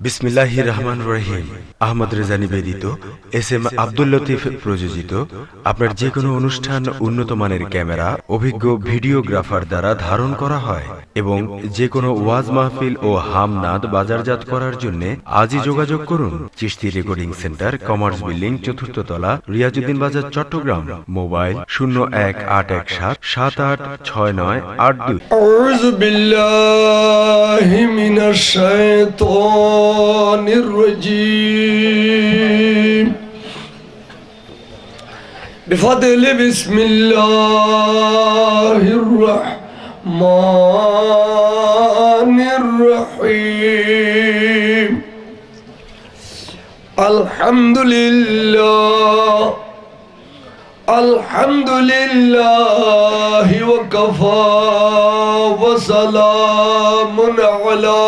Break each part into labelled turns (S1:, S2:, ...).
S1: বিসমিল্লাহির রহমানির রহিম। আহমদ রেজা নিবেদিত, এস এম আব্দুল লতিফ প্রযোজিত আপনার যে কোনো অনুষ্ঠান উন্নত মানের ক্যামেরা, অভিজ্ঞ ভিডিওগ্রাফার দ্বারা ধারণ করা হয় এবং যে কোনো ওয়াজ মাহফিল ও হামনাদ বাজারজাত করার জন্য আজই যোগাযোগ করুন। Chishti recording centre, commerce building, ৪র্থ তলা, রিয়াজউদ্দিন বাজার, চট্টগ্রাম। মোবাইল 018117869882।
S2: আউযু বিল্লাহি মিনাশ শাইতানির রাজীম। বিফাদলি বিসমিল্লাহির রাহমানির রহিম। আলহামদুলিল্লাহ আলহামদুলিল্লাহি ওয়া কাফা ওয়া সালামুন আলা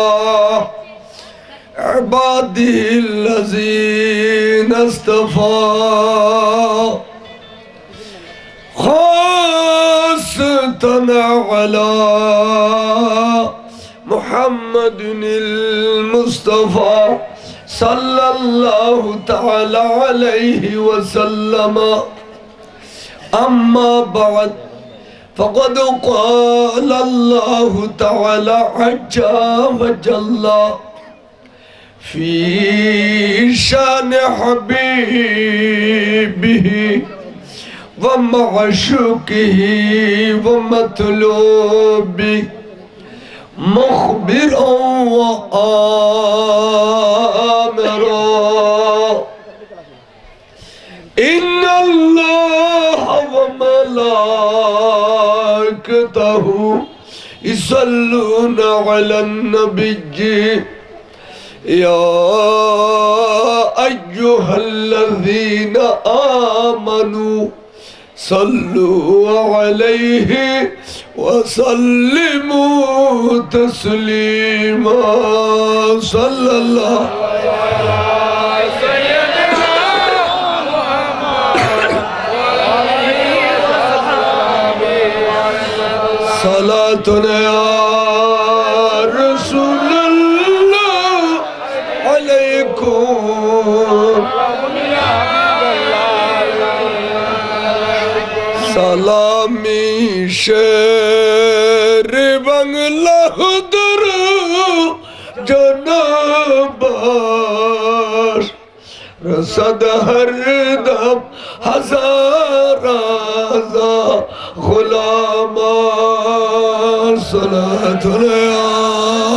S2: ইবাদিল্লাযিনা ইসতাফা খাসাতান আলা মুহাম্মাদিনিল মুস্তাফা সাল্লাল্লাহু তাআলা আলাইহি ওয়া সাল্লাম। أما بعد فقد قال الله تعالى عز وجل في شان حبيبه ومعشوقه ومطلوبه مخبرا وآمرا إن الله وملائكته يصلون على النبي يا أيها الذين آمنوا صلوا عليه وسلموا تسليما. صلى الله صلاتنا يا رسول الله عليكم সালামি শের বাংলা হুদুর জনবাস রসদ হরদম হাজার غلام صلاة الله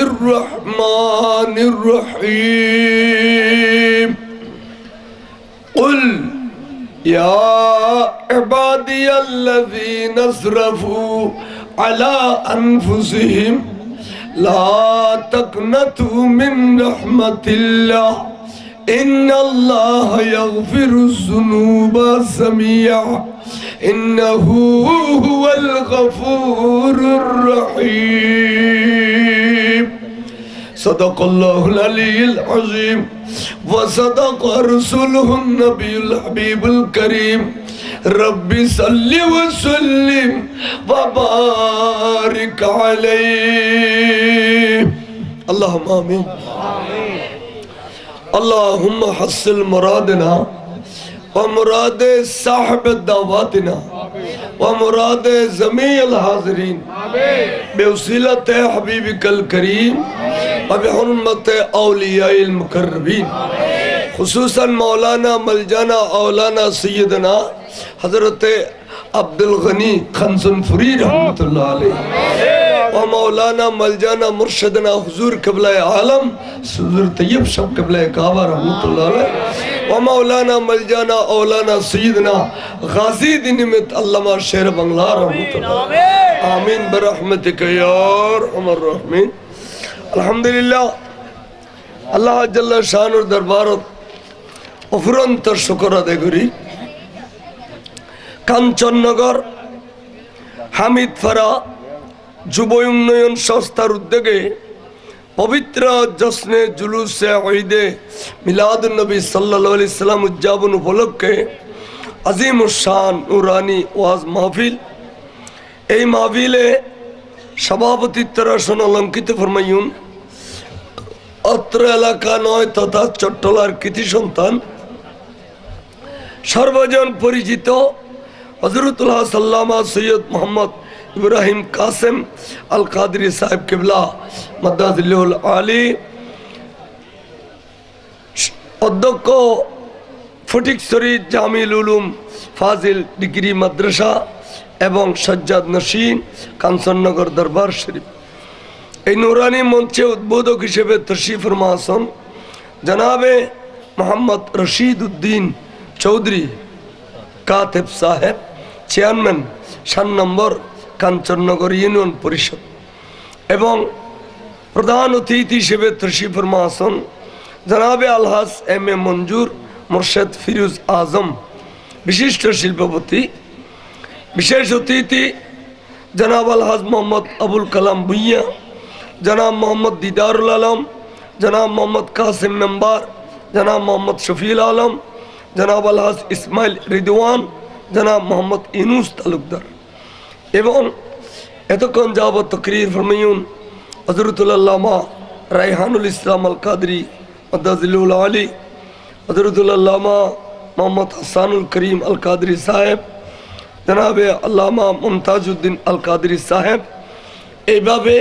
S2: الرحمن الرحيم. قل يا عبادي الذين اسرفوا على أنفسهم لا تقنطوا من رحمة الله إن الله يغفر الذنوب جميعا إنه هو الغفور الرحيم. صدق الله العلي العظيم وصدق رسوله النبي الحبيب الكريم. ربي صل وسلم وبارك عليه. اللهم آمين. اللهم حصل مرادنا ومراد صاحب دعواتنا ومراد جميع الحاضرين بوسيلة حبيبك الكريم وبحرمة أولياء المقربين خصوصا مولانا ملجانا اولانا سيدنا حضرت عبدل غنی خنزنفری رحمت اللہ علیہ و مولانا ملجانا مرشدنا حضور قبلہ عالم حضور طیب شب قبلہ کعبہ رحمت اللہ علیہ و مولانا ملجانا اولانا سیدنا غازی دنمت علامہ شیر بنگلا رحمت اللہ آمین برحمتک یا ارحم الراحمین. الحمدللہ اللہ جل شانর দরবারত অফুরন্তর শুকর আদায় করি। কাঞ্চননগর হামিদপাড়া যুব উন্নয়ন সংস্থার উদ্যোগে পবিত্র জশ্নে জুলুসে ঈদে মিলাদুন নবী সাল্লাল্লাহু আলাইহি সাল্লাম উদযাপন উপলক্ষে আজিমুশান নুরানি ওয়াজ মাহফিল। এই মাহফিলে সভাপতিত্ব আসন অলঙ্কিত ফরমাইউন অত্র এলাকা নয় তথা চট্টলার কৃতি সন্তান সর্বজন পরিচিত হযরতুল্লাহ সাল্লামা সৈয়দ মোহাম্মদ ইব্রাহিম কাসেম আল কাদরি সাহেব কিবলা মাদ্দাজিল্লাহুল আলী, অধ্যক্ষ ফটিকছড়ি জামিল উলুম ফাজিল ডিগ্রি মাদ্রাসা এবং সজ্জাদ নসীন কাঞ্চননগর দরবার শরীফ। এই নুরানি মঞ্চে উদ্বোধক হিসেবে তশরিফ ফরমা আছেন জনাবে মোহাম্মদ রশিদ উদ্দিন চৌধুরী কাতেব সাহেব, চেয়ারম্যান 7 নম্বর কাঞ্চননগর ইউনিয়ন পরিষদ। এবং প্রধান অতিথি হিসেবে তশরিফ ফরমা আছেন জনাবে আলহাজ এম এ মঞ্জুর মোর্শেদ ফিরোজ আজম বিশিষ্ট শিল্পপতি। বিশেষ অতিথি জনাব আলহাজ মোহাম্মদ আবুল কালাম ভুইয়া, জনাব মোহাম্মদ দিদারুল আলম, জনাব মোহাম্মদ কাসিম মেম্বার, জনাব মোহাম্মদ শফিউল আলম, জনাব আলহাজ ইসমাইল রিদওয়ান, জনাব মোহাম্মদ ইনুস তালুকদার। এবং এতক্ষণ যাবত তকরীর ফরমাইউন হযরতুল্লামা রায়হানুল ইসলাম আল কাদরি মাদ্দাজিল্লাহুল আলী, হযরতুল্লামা মোহাম্মদ হাসানুল করিম আল কাদরি সাহেব, জনাবে আল্লামা মুমতাজউদ্দিন আল কাদরি সাহেব। এইভাবে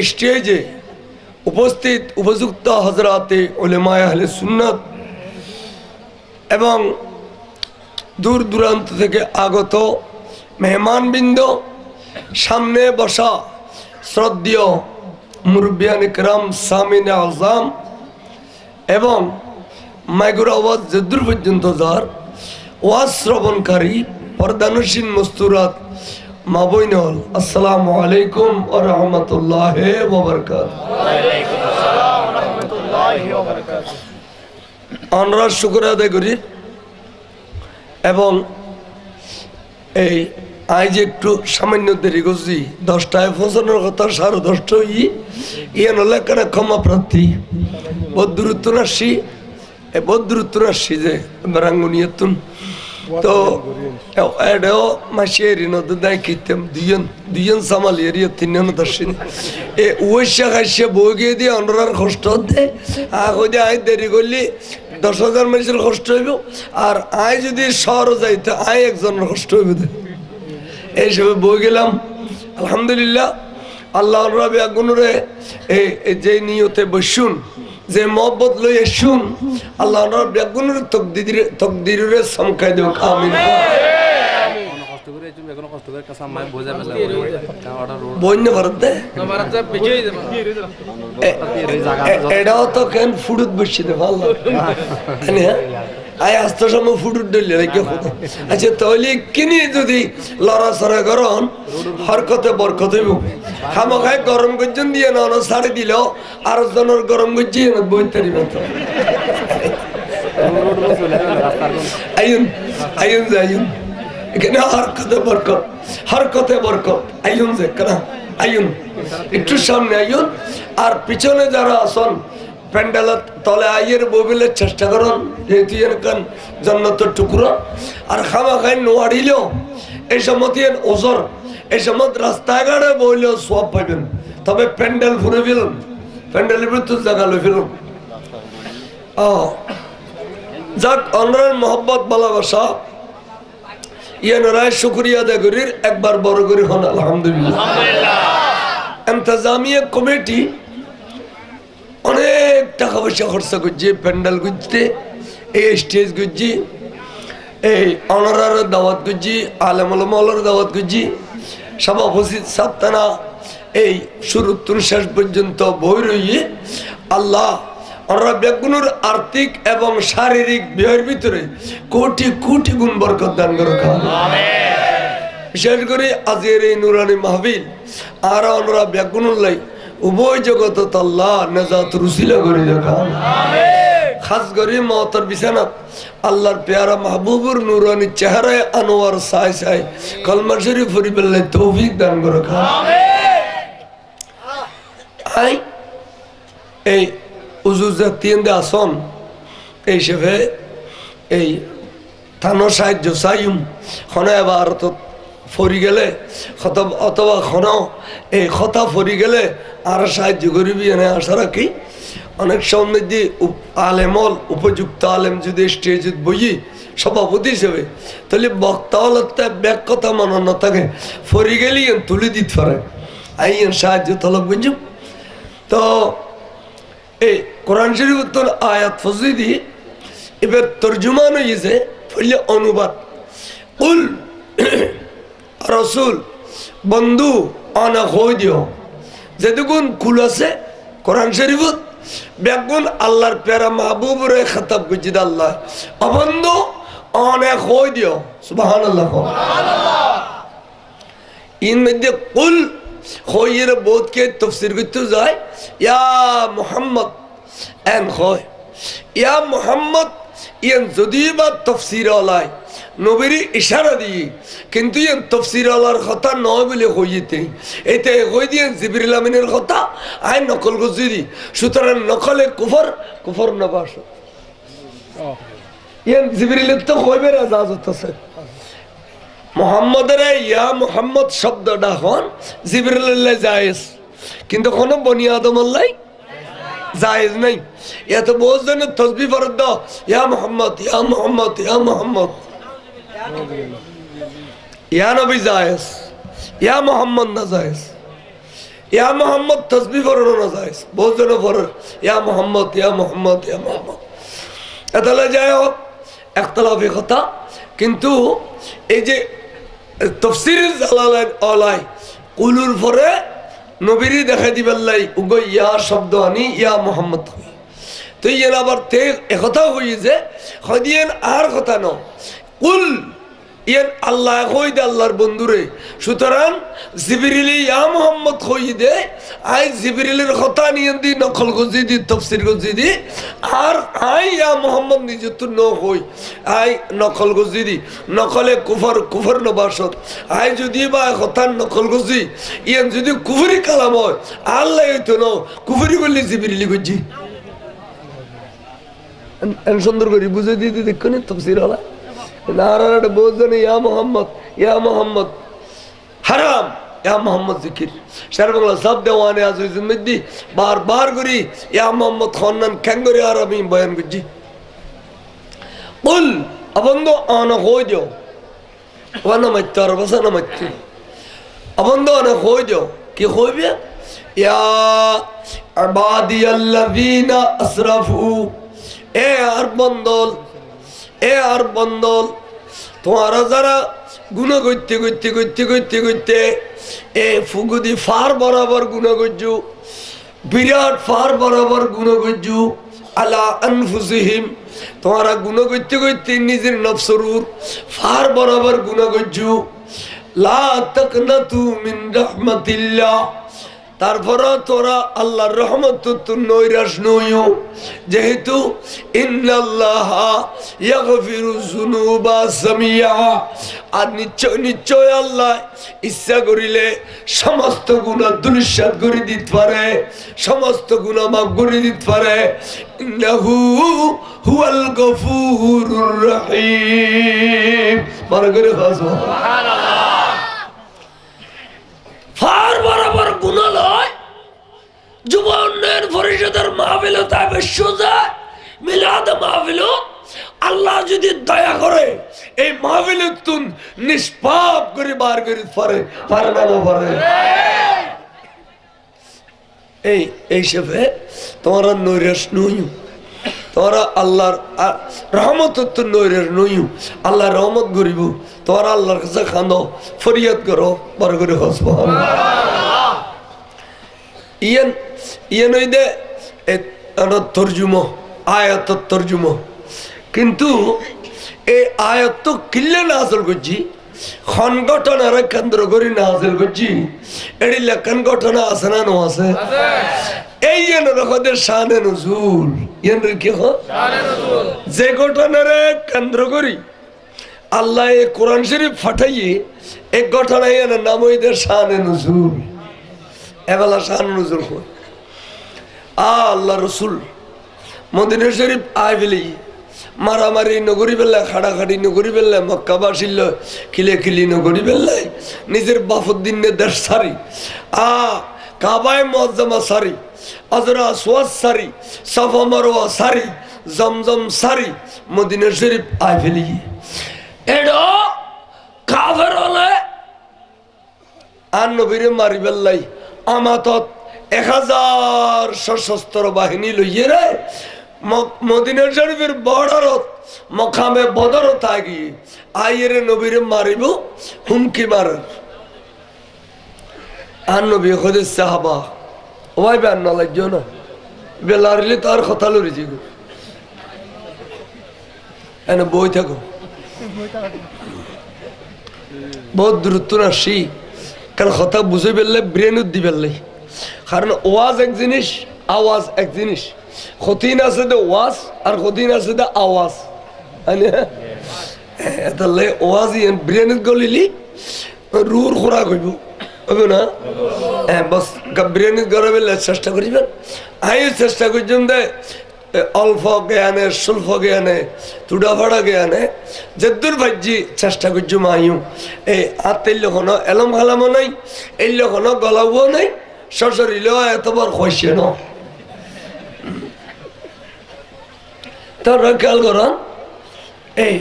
S2: স্টেজে উপস্থিত উপযুক্ত হযরাতে উলেমায়ে আহলে সুন্নাত এবং দূর দূরান্ত থেকে আগত মেহমানবৃন্দ, সামনে বসা শ্রদ্ধেয় মুরব্বিয়ান ইকরাম, সামিনে আযম এবং মাইগুর আওয়াজ যদ্দূর পর্যন্ত যার ওয়াজ শ্রবণকারী পর্দানসীন মস্তুরাত মা বোনেরা, আসসালামু আলাইকুম ওয়া রাহমাতুল্লাহি ওয়া বারাকাতুহু। ওয়ালাইকুম আসসালাম ওয়া রাহমাতুল্লাহি ওয়া বারাকাতুহু। আমরা শুকর আদায় করি এবং এই আজ একটু সামান্য দেরি করছি, 10টায় পৌঁছানোর কথা 10:30 ইয়ান হলে কেন ক্ষমা প্রার্থী বদরুত্তুন আসি বদরুত্তুন যে রাঙ্গুনিয়তুন তো এটাও মাসিয়ে নদী দায় কিতাম দুজন সামাল এরিয়া 3 দর্শন এ ওইসা খাইসে বই গিয়ে দিয়ে অন্যরার কষ্ট হতে আগে আয় দেরি করলি 10,000 মানুষের কষ্ট হইব, আর আয় যদি শহর যাইতে আয় একজনের কষ্ট হইব। এইসবে বই গেলাম আলহামদুলিল্লাহ। আল্লাহ রাবে আগুনরে যে নিয়তে বসুন, যে মহব্বত লই শুন, আল্লাহ রাবে আগুনরে তকদিরে সমকাই দেব। আমিন। বইনে ভারত দে এটাও তো কেন ফুডুত বসে দে ভালো আয় আস্তে সময় ফুটুর ডলে রেখে হতো। আচ্ছা তাহলে কিনি যদি লড়াচড়া করন হরকতে বরকত হইব। খামাখায় গরম গজ্জন দিয়ে না ছাড়ি দিল আর জনের গরম গজ্জিয়ে না বইতারি মতো আইন আইন যে আইন এখানে হরকতে বরকত আইন যে কেন আইন একটু সামনে আইন আর পিছনে যারা আসন প্যান্ডেলের তলে আইয়ের ববিলের চেষ্টা করুন, যেহেতু এখান জন্নতের টুকরো আর খামা খাই নোয়ারিল এই সময় ওজর এই সময় রাস্তাঘাটে বইলেও সব পাইবেন, তবে প্যান্ডেল ফুরে ফেলুন, প্যান্ডেলের ভিতর জায়গা লই ফেলুন। যাক অনরের মোহব্বত ভালোবাসা ইয়ানরায় শুকরিয়া আদায় করির একবার বড় করে হন আলহামদুলিল্লাহ। ইন্তজামিয়া কমিটি অনেক টাকা পয়সা খরচা করছে প্যান্ডেল গুজতে, এই স্টেজ গুজি, এই অনারার দাওয়াত গুজি, আলেমুলামার দাওয়াত গুজি, সভাপতি সাপ্তানা এই শুরুত্তর শেষ পর্যন্ত বই রইয়ে আল্লাহ ওনারা বেগুনের আর্থিক এবং শারীরিক ব্যয়ের ভিতরে কোটি কোটি গুণ বরকত দান করে। বিশেষ করে আজকের এই নুরানি মাহফিল আর ওনারা বেগুনুর লাই উভয় জগত আল্লাহ নাজাত রুসিলা করে দেখা। খাস করে মওতার বিছানাত আল্লাহর পেয়ারা মাহবুবুর নুরানি চেহারায় আনোয়ার সাই সাই কলমা শরীফ পড়িবেলাই তৌফিক দান করে। আই এই উজুজা তিনদে আসন এই হিসেবে এই থানো সাহায্য চাইম খন এবার তো ফরি গেলে অথবা খন এই কথা ফরি গেলে আর সাহায্য করিবি এনে আশা রাখি। অনেক সময় যে আলেমল উপযুক্ত আলেম যদি স্টেজে বই সভাপতি হিসেবে তাহলে বক্তা হল ব্যাক কথা মনে না থাকে ফরি গেলি তুলে দিতে পারে আইন সাহায্য তলব বুঝু। তো এই কোরআন শরীফ তোর আয়াত ফজদি এবার তর্জুমান হয়েছে ফলে অনুবাদ উল রসুল বন্ধু অনা হয়ে দিও যেটুকুন কুল আছে কোরআন শরীফত বেগুন আল্লাহর প্যারা মাহবুবরে খতাব গুজিদ আল্লাহ অবন্ধু অনেক হয়ে দিও সুবহানাল্লাহ। ইন মধ্যে কুল হইয়ের বোধকে তফসির করতে যায় ইয়া মুহাম্মদ এন হয় ইয়া মুহাম্মদ ইয়ান যদি বা তফসির আলাই নবীর ইশারা দিয়ে কিন্তু ইয়ান তফসির আলার কথা নয় বলে হইতে এতে হই দিয়ে জিবরিল আমিনের কথা আই নকল গজিরি সুতরাং নকলে কুফর কুফর নবাস ইয়ান জিবরিলের তো হইবের ইজাজত আছে। মোহাম্মদের ইয়া মোহাম্মদ শব্দটা হন জিবরিলের জায়েজ কিন্তু কোনো বনি আদম আল্লাহ জায়েজ নাই। এত বহুত জনের তসবিহ ফরজ দাও ইয়া মোহাম্মদ ইয়া মোহাম্মদ ইয়া মোহাম্মদ ইয়া নবী জায়েজ ইয়া মোহাম্মদ না জায়েজ ইয়া মোহাম্মদ তসবিহ ফরজ না জায়েজ বহুত জনের ফরজ ইয়া মোহাম্মদ ইয়া মোহাম্মদ ইয়া মোহাম্মদ এতলে যায় হোক একতলাফি কথা। কিন্তু এই যে তফসির জালালাইন আলাই কুলুর পরে নবীরই দেখা দিবেল্লাই উগো ইয়া শব্দ আনি ইয়া মোহাম্মদ হই তো ইয়েন আবার তে একথা হই যে হদিয়েন আর কথা ন কুল ইয়েন আল্লাহ হই দে আল্লাহর বন্ধুরে সুতরাং জিবরিল ইয়া মোহাম্মদ হই দে আই জিবরিলের কথা নিয়ে দি নকল গজি দি তফসির গজি দি আর আই ইয়া মোহাম্মদ নিজে তো ন হই আই নকল গজি দি নকলে কুফর কুফর নবাসত আই যদি বা কথা নকল গজি ইয়েন যদি কুফরি কালাম হয় আল্লাহ হইতো ন কুফরি বললে জিবরিল গজি এন সুন্দর করে বুঝে দিতে দেখো নি তফসির হলা নারায়ণ বলছেন ইয়া মোহাম্মদ হারাম ইয়া মোহাম্মদ জিকির সারা বাংলা সব দেওয়ানে আজমিদ্দি বারবার করি ইয়া মোহাম্মদ খান্নান খ্যাঙ্গরি আর আমি বয়ান করছি বল অবন্ধ আনা হয়ে যাও ওয়ানা মাইতে আর বাসানা মাইতে অবন্ধ আনা হয়ে যাও কি হইবে ইয়া ইবাদিয়াল্লাযীনা আসরাফু এ আর বন্দল তোমারা যারা গুণা করতে করতে করতে করতে করতে এ ফুগুদি ফার বরাবর গুণা করছু বিরাট ফার বরাবর গুণা করছু আলা আনফুসিহিম তোমারা গুণা করতে করতে নিজের নফসরুর ফার বরাবর গুণা করছু লা তাকনাতু মিন রাহমাতিল্লাহ তারপর তোরা আল্লাহর রহমত নৈরাশ নইও যেহেতু ইন্নাল্লাহা ইয়াগফিরু যুনুবা জামিয়া আর নিশ্চয় আল্লাহ ইচ্ছা করিলে সমস্ত গুনাহ দুলিশাত করে দিতে পারে সমস্ত গুনাহ মাফ করে দিতে পারে ইন্নাহু হুয়াল গফুরুর রহিম বরগরে সুবহানাল্লাহ। ফার বরাবর গুনাহ লয় যুব উন্নয়ন পরিষদের মাহফিল তাই সোজা মিলাদ মাহফিল আল্লাহ যদি দয়া করে এই মাহফিল তুন নিষ্পাপ করে বার করে পারে না পারে এই সেফে তোমরা নৈরাশ নইও তোমরা আল্লাহর রহমত নৈরাশ নইও আল্লাহ রহমত করিব তোমরা আল্লাহর কাছে কাঁদো ফরিয়াদ করো বড় করে সুবহানাল্লাহ। ইয়েন ওই দে তর্জুমা আয়াত তর্জুমা কিন্তু এই আয়াত তো কিল্লে নাজল করছি সংগঠনের কেন্দ্র করে নাজল করছি এটি লেখান ঘটনা আছে না নো আছে এই রকমের শানে নজুল কি যে ঘটনার কেন্দ্র করি আল্লাহ কোরআন শরীফ ফাটাইয়ে এক ঘটনায় নাম ওইদের শানে নজুল এবেলা শান নজুল আল্লাহ রসুল মদিনা শরীফ আয় ফেলি মারামারি নগরী বেল্লায় খাড়াখাড়ি নগরী বেল্লায় মক্কাবাসিল খিলে খিলি নগরী বেল্লায় নিজের বাফুদ্দিনে দেশ সারি কাবায় মুআজ্জামা সারি আজরা আসওয়াদ সারি সাফা মারওয়া সারি জমজম সারি মদিনা শরীফ আই ফেলি এডো কাফের হলে আর নবীরে মারি বেল্লাই আমাতত 1000 সশস্ত্র বাহিনী লইয়ে রে মদিনা শরীফের বর্ডারত মকামে বদর থাকি আইরে নবীরে মারিব হুমকি মারার আর নবী খোদে সাহাবা ওই বেন না লাগছো না বেলারিলে তার কথা লড়েছি গো এনে বই থাকো বহুত দূরত্ব না সি কারণ কথা বুঝে ফেললে ব্রেন দি ফেললে কারণ ওয়াজ এক জিনিস আওয়াজ এক জিনিস ক্ষতিন আছে দে ওয়াজ আর ক্ষতিন আছে দে আওয়াজ তাহলে ওয়াজ ব্রেন গলিলি রুর খোরাক হইব হবে না বস ব্রেন গড়ে ফেললে চেষ্টা করিবেন আমিও চেষ্টা করছিলাম দে অল্প জ্ঞানে স্বল্প জ্ঞানে তুড়া ফাড়া জ্ঞানে যেদূর ভাজ্যি চেষ্টা করছি মাইও এই আত্মের লক্ষণও এলম খালামও নাই এই লক্ষণও গলাবও নাই সশরীরেও এতবার খসে ন তারা খেয়াল করেন এই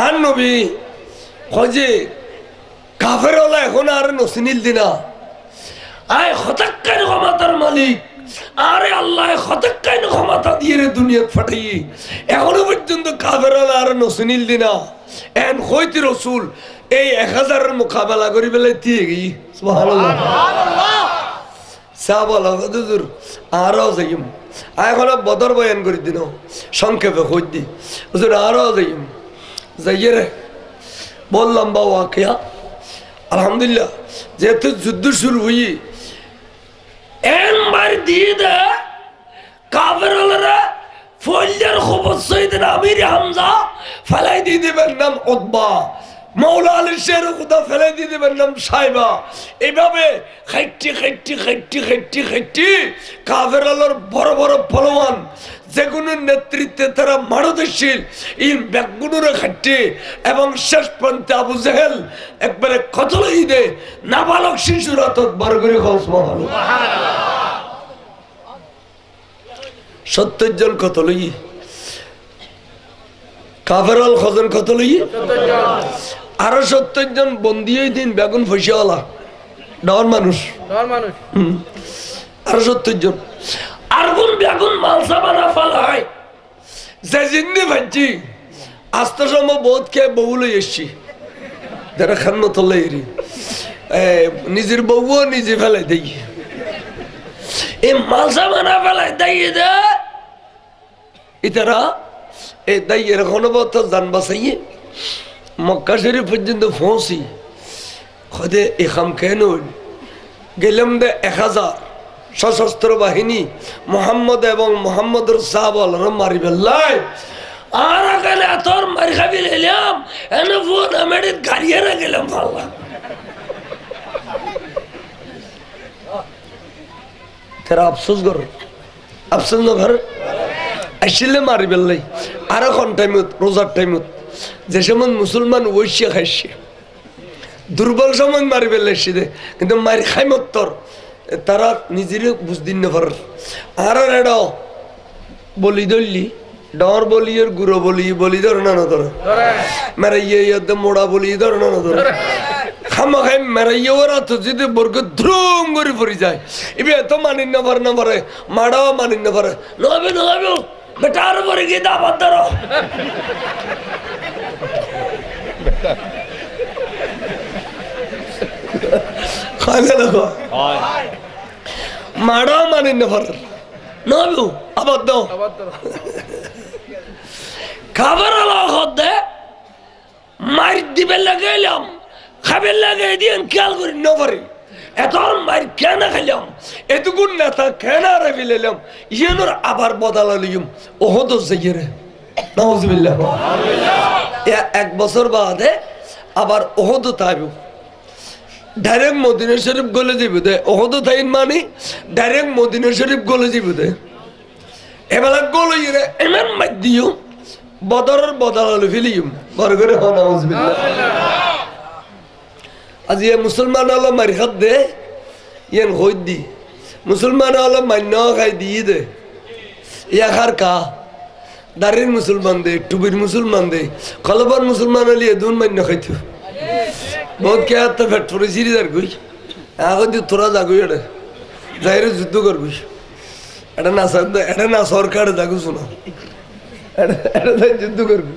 S2: আর নবী খোঁজে কাফের হলা এখন আর নসিনিল দিনা আয় হতাক্কার ক্ষমতার মালিক আরে আল্লাহ হতাক্কার ক্ষমতা দিয়ে রে দুনিয়া ফাটাই এখনো পর্যন্ত কাফের হলা আর নসিনিল দিনা এন হইতে রসুল এই 1000-এর মোকাবেলা করি বেলে দিয়ে গই সুবহানাল্লাহ সাহাবালা হুজুর আরো যাইম এখন বদর বয়ান করে দিন সংক্ষেপে কই দি হুজুর আরো যাইম যাইয়ে রে বললাম বা ওয়াকিয়া আলহামদুলিল্লাহ যেহেতু যুদ্ধ শুরু হই একবার দিয়ে দে কাফের হলরা ফৌজদার খবর সৈয়দ আমির হামজা ফেলাই দিয়ে দেবেন নাম উতবা মৌলা আলী শের খুদা ফেলাই দিয়ে দেবেন নাম সাইবা এইভাবে খাইটি খাইটি খাইটি খাইটি খাইটি কাফের হলর বড় বড় ফলওয়ান যেগুলোর নেতৃত্বে তারা মারদশীল এই ব্যাগগুলোরে খাইটি এবং শেষ পর্যন্ত আবু জেহেল একবারে কতল ঈদে নাবালক শিশুর হাতত বড় করে খাওয়া ভালো 70 জন কত লই কাফের হল খজন কত লই আরো 70 জন বন্দী হয়ে দিন বেগুন ফসিওয়ালা ডর মানুষ আরো 70 জন আর কোন বেগুন মালসা বানা ফেলা হয় যে জিন্দি ভাজি আস্তে সময় বোধ খেয়ে বউ লই এসছি যারা খান মতলে নিজের বউও নিজে ফেলাই দেই এই মালসা বানা ফেলাই দেয় দে ইতারা এই দাই এরকম জান বাসাইয়ে মক্কা শরীফ পর্যন্ত পৌঁছি খদে এখাম কেন গেলাম দে 1000 সশস্ত্র বাহিনী মোহাম্মদ এবং মোহাম্মদর সাহাবাল মারি বেল্লাই আর এখানে তোর মারি খাবি এলাম এনে ফোন আমার গাড়িয়ে না গেলাম ভাল্লা তেরা আফসোস কর আফসোস না ঘর আসলে মারি বেল্লাই আর এখন টাইমত রোজার টাইমত যে সময় মুসলমান ঐশিয়া খাইছে দুর্বল সময় মারি বেল্লাইছে দে কিন্তু মারি খাইমত তোর তারা নিজেরও বুঝদিন না পার আর এটা বলি ধরলি ডর বলি আর গুঁড়ো বলি ধর না ধর মেরাইয়া মোড়া বলি ধর না ধর খামা খাই মেরাইয়া ওরা তো যদি বর্গ ধ্রুম করে পড়ে যায় এবার এত মানিন না পারে মারাও মানিন না পারে নবে বেটার পরে গিয়ে দাবাত ধরো মারাও মানিন না পারে নবু আবদ্ধ খাবার দে মার দিবে লাগাইলাম খাবার লাগাই দিয়ে খেয়াল করি না পারি এত মার কেন খাইলাম এতগুণ নেতা কেন আরে ফেলাম ইয়েনোর আবার বদলালিম ওহ তো যাইয়ে নাউজুবিল্লাহ 1 বছর বাদে আবার ওহদ তাইব ডাইরেক্ট মদিনা শরীফ গলে যাইব দে ওহদ তাইন মানে ডাইরেক্ট মদিনা শরীফ গলে যাইব দে এবেলা গোল হইরে এমন মাইক দিও বদরের বদলালো ফেলিম বড় করে হন আউযুবিল্লাহ আজ ইয়ে মুসলমান হলো মারি খাত দে ইয়েন হই দি মুসলমান হলো মান্য খাই দিয়ে দে ইয়ার কা দারির মুসলমান দে টুবির মুসলমান দে কলবর মুসলমান হলে দুন মান্য খাইতো বহুত কে হাত ফেট পরে সিরি যার গুই এখন তুই তোরা যাগুই এটা যাইরে যুদ্ধ করবি এটা না সরকার যাগু শোনা এটা যুদ্ধ করবি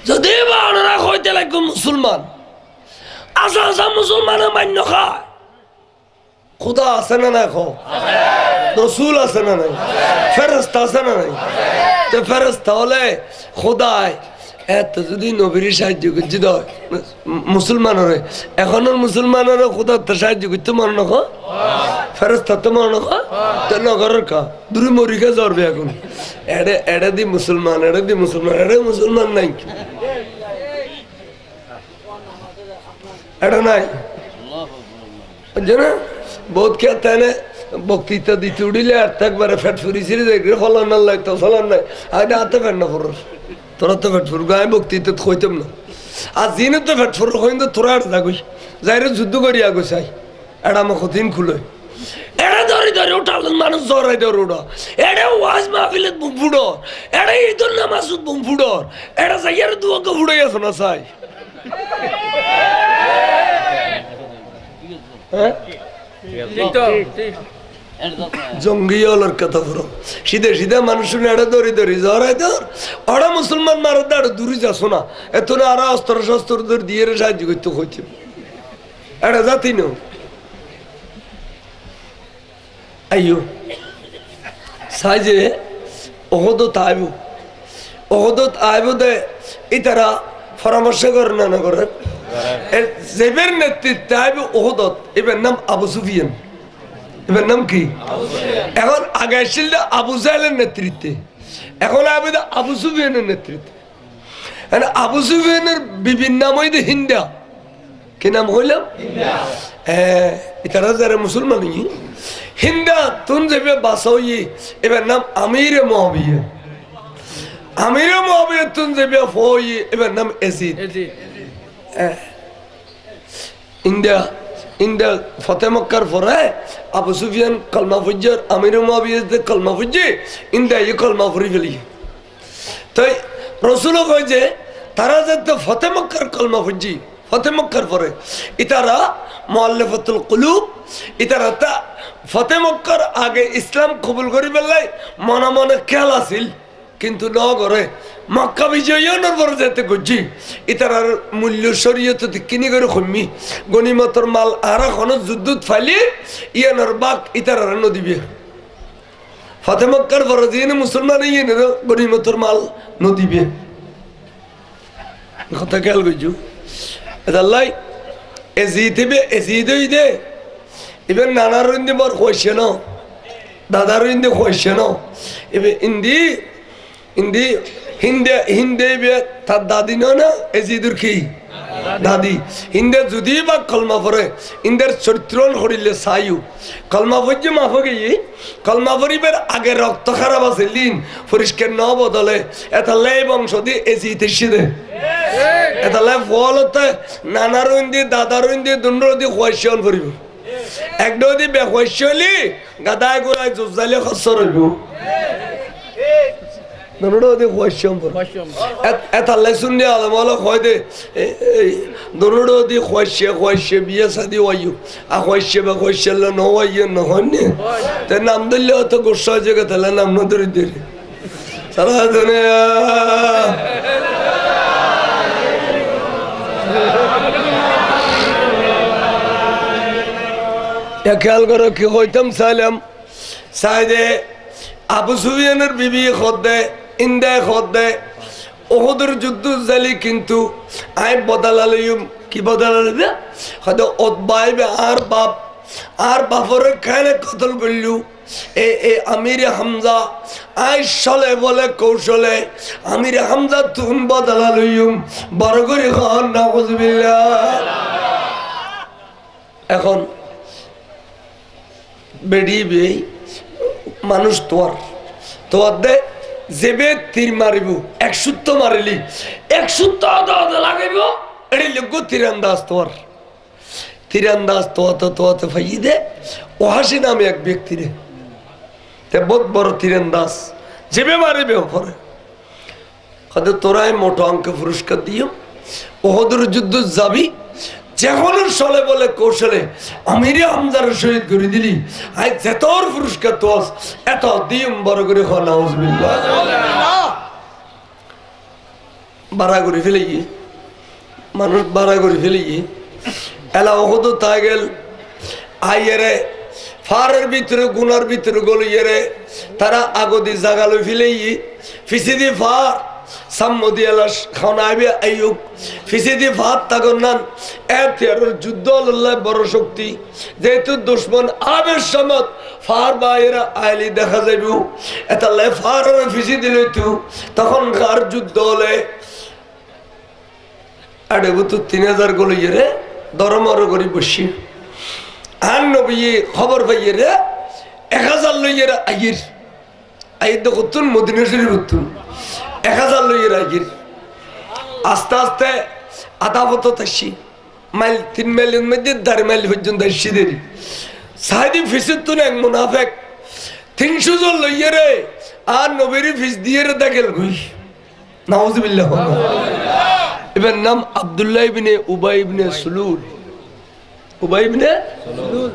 S2: যদি বা ওনারা হইতে লাগবে মুসলমান আসা আসা মুসলমানের মান্য খায় খুদা আছে না নাই খো রসুল আছে না নাই ফেরেশতা আছে না নাই তো ফেরেশতা হলে খোদায় এত যদি নবীর সাহায্য করছি তো মুসলমানের এখনো মুসলমানের খোদার তো সাহায্য করতে মনে নখ ফেরেশতা তো মনে নখ তো নগরের কা দূরে মরিকা জ্বরবে এখন এড়ে দি মুসলমান এড়ে মুসলমান নাই এটা নাই না বহুত খেতে না বক্তৃতা দিতে উঠিলে আর একবারে ফ্যাট ফুরি ছিঁড়ে যাই ফলান না লাগতো ফলান নাই আগে হাতে ফ্যাট না ফুর তোরা তো ফ্যাট ফুর গায়ে বক্তৃতা খইতাম না আর দিনে তো ফ্যাট ফুর হইন তো তোরা আর যাগুই যাইরে যুদ্ধ করি আগো চাই এটা আমার কঠিন খুলে এটা ধরে ধরে উঠালেন মানুষ জড়াই ধরে উঠা এটা ওয়াজ মাহফিলে বুম ফুড়ো এটা ঈদুল নামাজুদ বুম ফুড়ো এটা যাইয়ার দুয়াকে ফুড়াই আছে না চাই হ্যাঁ জঙ্গি হলার কথা বলো সিধে সিধে মানুষ এড়ে ধরি ধরি জড়াই ধর ওরা মুসলমান মারা দাঁড়ো দূরে যাস না এত না আরো অস্ত্র শস্ত্র ধর দিয়ে সাহায্য করতে হইতে এটা জাতি ন আইয়ো সাইজে ওহদত আইব দে ইতারা পরামর্শ করে না করে জেবের নেতৃত্বে আইব ওহদত এবার নাম আবু সুফিয়ান এবার নাম কি এখন আগে আসছিল আবু জাহেলের নেতৃত্বে এখন আবে আবু সুফিয়ানের নেতৃত্বে আবু সুফিয়ানের বিভিন্ন নাম হইতে হিন্দা কি নাম হইলাম হ্যাঁ ইতারা যারা মুসলমান হিন্দা তুন যাবে বাসাই এবার নাম আমিরে মুআবিয়া তুন যাবে ফই এবার নাম এজিদ ইন্ডিয়া ফতে মক্কার পরে আবু সুফিয়ান কলমা ফুজ্জার আমিরে মুআবিয়া কলমা ফুজ্জি ইন্ডিয়া এই কলমা ফুরি ফেলি তাই রসুলও কয় যে তারা যাতে ফতে মক্কার কলমা ফুজ্জি ফতে মক্কার পরে ইতারা মুআল্লাফাতুল কুলুব ইতারা তা ফতে মক্কার আগে ইসলাম কবুল করি পেলাই মনে মনে খেয়াল আছিল কিন্তু ন করে মক্কা বিজয়ের পরে যেতে করছি ইতারার মূল্য শরীয়ত কিনি করে কমি গনিমতর মাল আর এখন যুদ্ধ ফাইলি ইয়ানোর বাক ইতারার নদীবে ফতে মক্কার পরে যিনি মুসলমান ইয়েনের গনিমতর মাল নদীবে কথা খেয়াল করছু আল্লাহ এজিদ দে এবার নানার ইন্দি বর কইছে ন দাদার ইন্দি কইছে ন এবার হিন্দে তার দাদি না এজিদুর কি দাদি হিন্দে যদি বা কলমা পড়ে ইন্দের চরিত্র হরিলে সাইউ কলমা পড়ছে মাফ গিয়ে কলমা পরিবার আগে রক্ত খারাপ আছে লিন পরিষ্কার ন বদলে এটা লাই বংশ দিয়ে এজিদ এসে দে এটা লাই ফল হতে নানার ইন্দি দাদার ইন্দি দুন্ডর দিয়ে কোয়েশন করিব একদম দি বেকোয়েশলি গাদায় গোড়ায় জুজালে খসর হইব দরুড়ো দি কোয়েশন পর এটা লাই শুননি আলমাল কয় দে দরুড়ো দি কোয়েশে বিয়ে সাদি ওয়াইউ আ কোয়েশে বা কোয়েশল ন ওয়াইয়ে ন হন্নে তে নাম দিলে তো গোসা জায়গা তাহলে নাম ন ধরে দে সারা দুনিয়া খেয়াল করো কি হইতাম চাইলাম চাইদে আবু সুফিয়ানের বিবি খদ্দে ইন্দায় খদ্দে ওহদের যুদ্ধ জালি কিন্তু আই বদলালিম কি বদলালিবে হয়তো ওদবাইবে আর বাপরে খাইলে কতল করলু এ আমিরে হামজা আই চলে বলে কৌশলে আমিরে হামজা তুন বদলালিম বড় করে খান নাউযুবিল্লাহ এখন বেড়ি বে মানুষ তোয়ার দে যেবে তীর মারিব 100 মারিলি 100 লাগাইব এটি লোক তীরান্দাজ তোয়াতে ফাই দে ওহাসি নামে এক ব্যক্তিরে তে বহুত বড় তীরান্দাজ যেবে মারিবে ওপরে কাদের তোরাই মোটো অঙ্কে পুরস্কার দিও ওহদের যুদ্ধ যাবি যখন চলে বলে কৌশলে আমিরে হামজার শহীদ করে দিলি আই যেতর পুরস্কার তো এত দিম বড় করে নাউজুবিল্লাহ বাড়া করে ফেলে গিয়ে মানুষ বাড়া করে ফেলে গিয়ে এলা ওহদ তাই গেল আইয়েরে ফারের ভিতরে গুনার ভিতরে গল ইয়েরে তারা আগদি জাগালো ফেলে গিয়ে ফিসি দি ফার সাম্মদি আলাস খাওয়াইবে আইয়ুব ফিসিদি ভাত তাগন্নান এতিয়ার যুদ্ধ আল্লাহ বড় শক্তি যেহেতু দুশমন আবের সমত ফার বাইরা আইলি দেখা যাইব এতালে ফার ফিসি দিল তখন কার যুদ্ধ হলে আড়ে বুতু 3000 গল ইয়েরে দরমর করি বসি আর নবী খবর পাইয়ে রে 1000 লইয়েরা আইয়ের তো করতুন মদিনা শরীফ করতুন 1000 লইয়ের আইয়ের আস্তে আস্তে আধা পথ আসছি মাইল 3 মাইলের মধ্যে 4 মাইল পর্যন্ত আসছি দেরি সাইদি ফিসের তুন এক মুনাফেক 300 জন লইয়েরে আর নবীর ফিস দিয়ে রে দেখেল গুই নাউজুবিল্লাহ এবার নাম আব্দুল্লাহ ইবনে উবাই ইবনে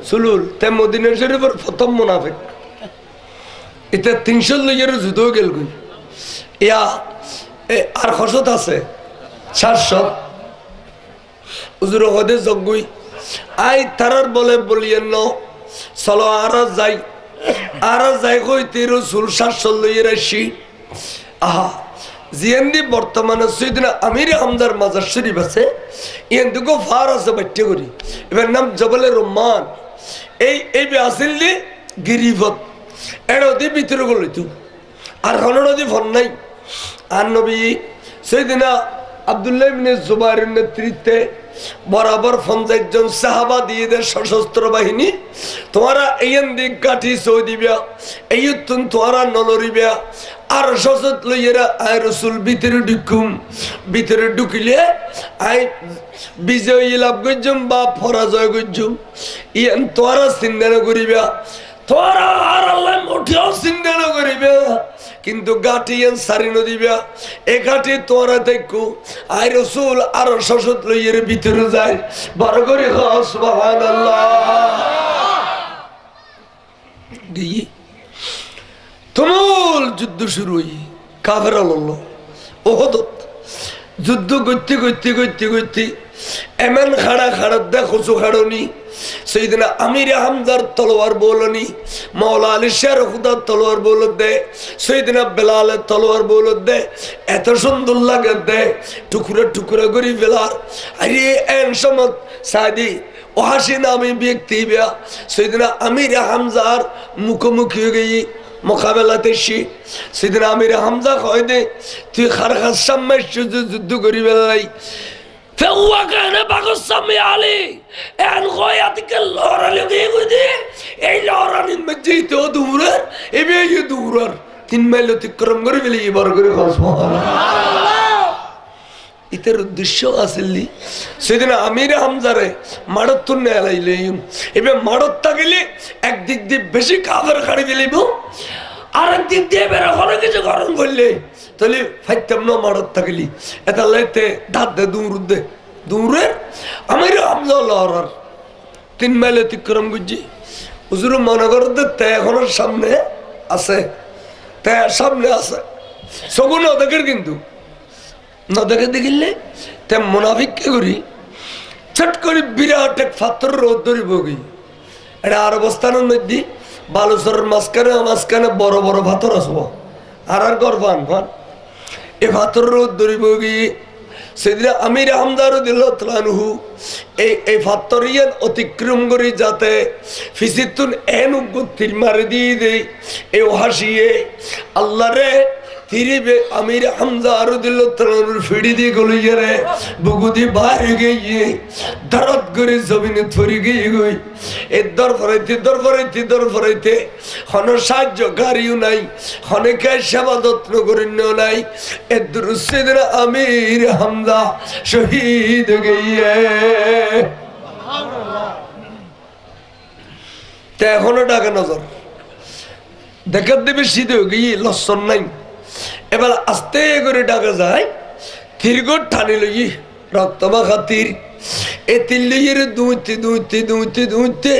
S2: সুলুল তে মদিনা শরীফের প্রথম মুনাফিক এটা 300 লইয়ের যুদ্ধ গেল গুই ইয়া আর হসত আছে 700 হুজুর হদে জগুই আই তারার বলে বলিয়েন ন চলো আর যাই কইতে রাসূল 700 লইয়ের আসি আহা জিয়ান্দি বর্তমানে সৈয়দনা আমির হামজার মাজার শরীফ আছে ইয়ান্দিগো ফার আছে বাট্টে করি এবার নাম জবলে রহমান এই আসিললি গিরিফত এড়দি ভিতরে গল আর হনদি ফন নাই আর নবী সৈয়দনা আব্দুল্লাহ ইবনে জুবাইরের নেতৃত্বে বরাবর 50 জন সাহাবা দিয়ে দেয় সশস্ত্র বাহিনী তোমরা এইন দিক কাঠি সৌদিবিয়া এই তুন তোমরা নলরিবিয়া আর সশত লইয়েরা আই রাসূল ভিতরে ঢুকিলে আই বিজয় লাভ গজম বা পরাজয় গজম ইয়ান তোমরা চিন্তা করিবা তোমরা আর আল্লাহ মুঠিও চিন্তা করিবা কিন্তু গাটিয়ান সারিনো দিবা এ গাটি তোরা দেখো আই রাসূল আর সশত লইয়ের ভিতরে যায় বড় করে সুবহানাল্লাহ গিয়ে তুমুল যুদ্ধ শুরু হই কাফেররা লড়ল ওহদ যুদ্ধ করতে এমন খাড়া দেখো খাড়নি সৈয়দনা আমির হামজার তলোয়ার বলনি মাওলা আলী শের খুদার তলোয়ার বল দে সৈয়দনা বেলালের তলোয়ার বল দে এত সুন্দর লাগে দে টুকরা করি বেলার আরে এন সমত সাদি ওহাসি নামে ব্যক্তি বিয়া সৈয়দনা আমির হামজার মুখোমুখি হয়ে গই মোকাবেলাতে সেদিন আমির হামজা কয় দে তুই খারখার সামনে যুদ্ধ করি বেলাই ইতার উদ্দেশ্য আসলি সেদিন আমির হামজারে মাড়ত তুলে এলাইলে এবার মাড়ত থাকিলে একদিক দিয়ে বেশি কাফের খাড়ি ফেলিব আর একদিক দিয়ে বেড়া ঘরে কিছু গরম করলে তাহলে ফাইতাম না মাড়ত থাকিলি এটা লাইতে দাঁত দে দৌড়ে আমির হামজা লড়ার 3 মাইল অতিক্রম করছি হুজুর মনে করতে তে এখনের সামনে আছে সগুন দেখের কিন্তু না দেখে দেখিলে তে মুনাফিক কে করি ছট করে বিরাট এক পাথর রোদ ধরিব গই এটা আর অবস্থানের মধ্যে বালুচরের মাঝখানে বড় বড় পাথর আসব আর গরবান এ পাথর রোদ ধরিব গিয়ে সেদিন আমির হামজা রাদিয়াল্লাহু আনহু এই পাথরিয়ান অতিক্রম করি যাতে ফিসিতুন এন উগ্র তীর মারে দিয়ে দেয় এই হাসিয়ে আল্লাহরে তিরিবে আমির হামজা রাদিয়াল্লাহু তাআলার ফিড়ি দিয়ে গলিয়ে রে বুগুদি বাইরে গিয়ে দরদ করে জমিনে থরি গিয়ে গই এ দরফরাইতে হন সাহায্যকারীও নাই হনেকে সেবা যত্ন করিও নাই এ দুরুসিদিন আমির হামজা শহীদ গিয়ে তে এখনো ডাকে নজর দেখার দেবে শীতে গিয়ে লসন নাই এবার আস্তে করে ডাকা যায় দীর্ঘ টানি লই রক্তমা খাতির এ তিল্লির দুইতে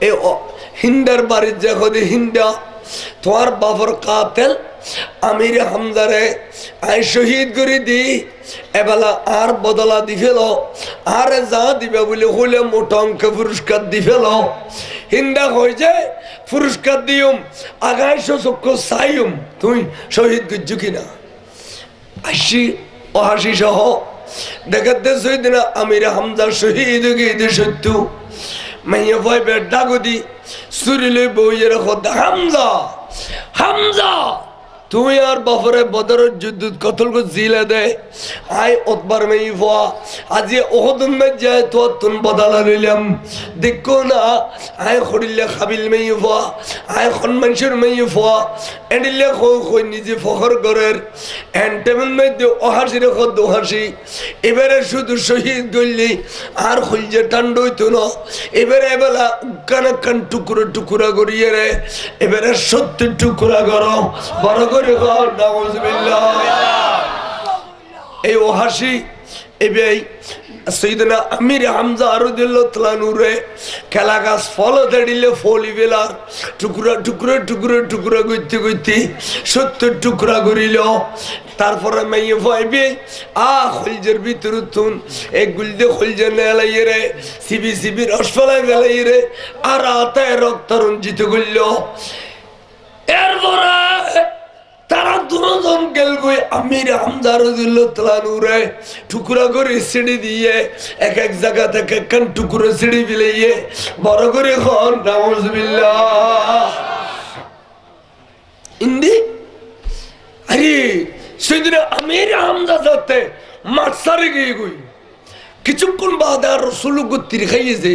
S2: এ হিন্দার বাড়ির যে কদি হিন্দা তোমার বাবর কাতেল আমির হামজারে আই শহীদ করে দি এবেলা আর বদলা দি ফেল আর যা দিবে বলে হলে মোটা অঙ্কে পুরস্কার দি ফেল হিন্দা হয়ে যায় পুরস্কার দিউম আগাইশো চক্ষু চাইম তুই শহীদ গুজ্জু কিনা আসি অহাসি সহ দেখাতে শহীদ আমির হামজা শহীদ গিয়ে সত্য মাইয়া ভাই বের ডাগদি সুরিলে বইয়ের কথা হামজা হামজা তুই আর বাপরে বদরের যুদ্ধ কতল কো জিলে দে আই ওতবার মেই ফা আজি ওহদন মে যায় তো তুন বদলা লইলাম দেখো না আই খড়িলে খাবিল মেই ফা আই খন মানুষের মেই ফা এন্ডিলে কই নিজে ফখর করের এন্টেমন মে দে ওহাসি রে কত ওহাসি এবারে শুধু শহীদ গইলি আর হইজে টান্ড হইতো না এবারে এবেলা কান টুকরো টুকরা করিয়ে রে এবারে 70 টুকরা করো বড় এই ওহাসি এই সৈয়দনা আমির হামজা রাদিয়াল্লাহু তাআলা নূরে খেলা গাছ ফল দেড়িলে ফলি বেলার টুকরা টুকরা টুকরা টুকরা গইতে গইতে 70 টুকরা করিল তারপরে মাইয়ে ভাইবে খলজের ভিতর তুন এক গুলদে খলজে নেলাইয়ে রে সিবি রস ফলাই গেলাই রে আর আতায় রক্ত রঞ্জিত করল এরপরে তারা দুজন গেল গই আমির হামজা রাদিয়াল্লাহু তাআলা নূরে টুকরা করে সিঁড়ি দিয়ে এক এক জায়গা থেকে কান টুকরো সিঁড়ি বিলিয়ে বড় করে খন নাউজুবিল্লাহ ইন্দি আরে সেদিন আমির হামজা যাতে মাছারে গিয়ে গই কিছুক্ষণ বাদে আর রসুল তীর খাইয়ে যে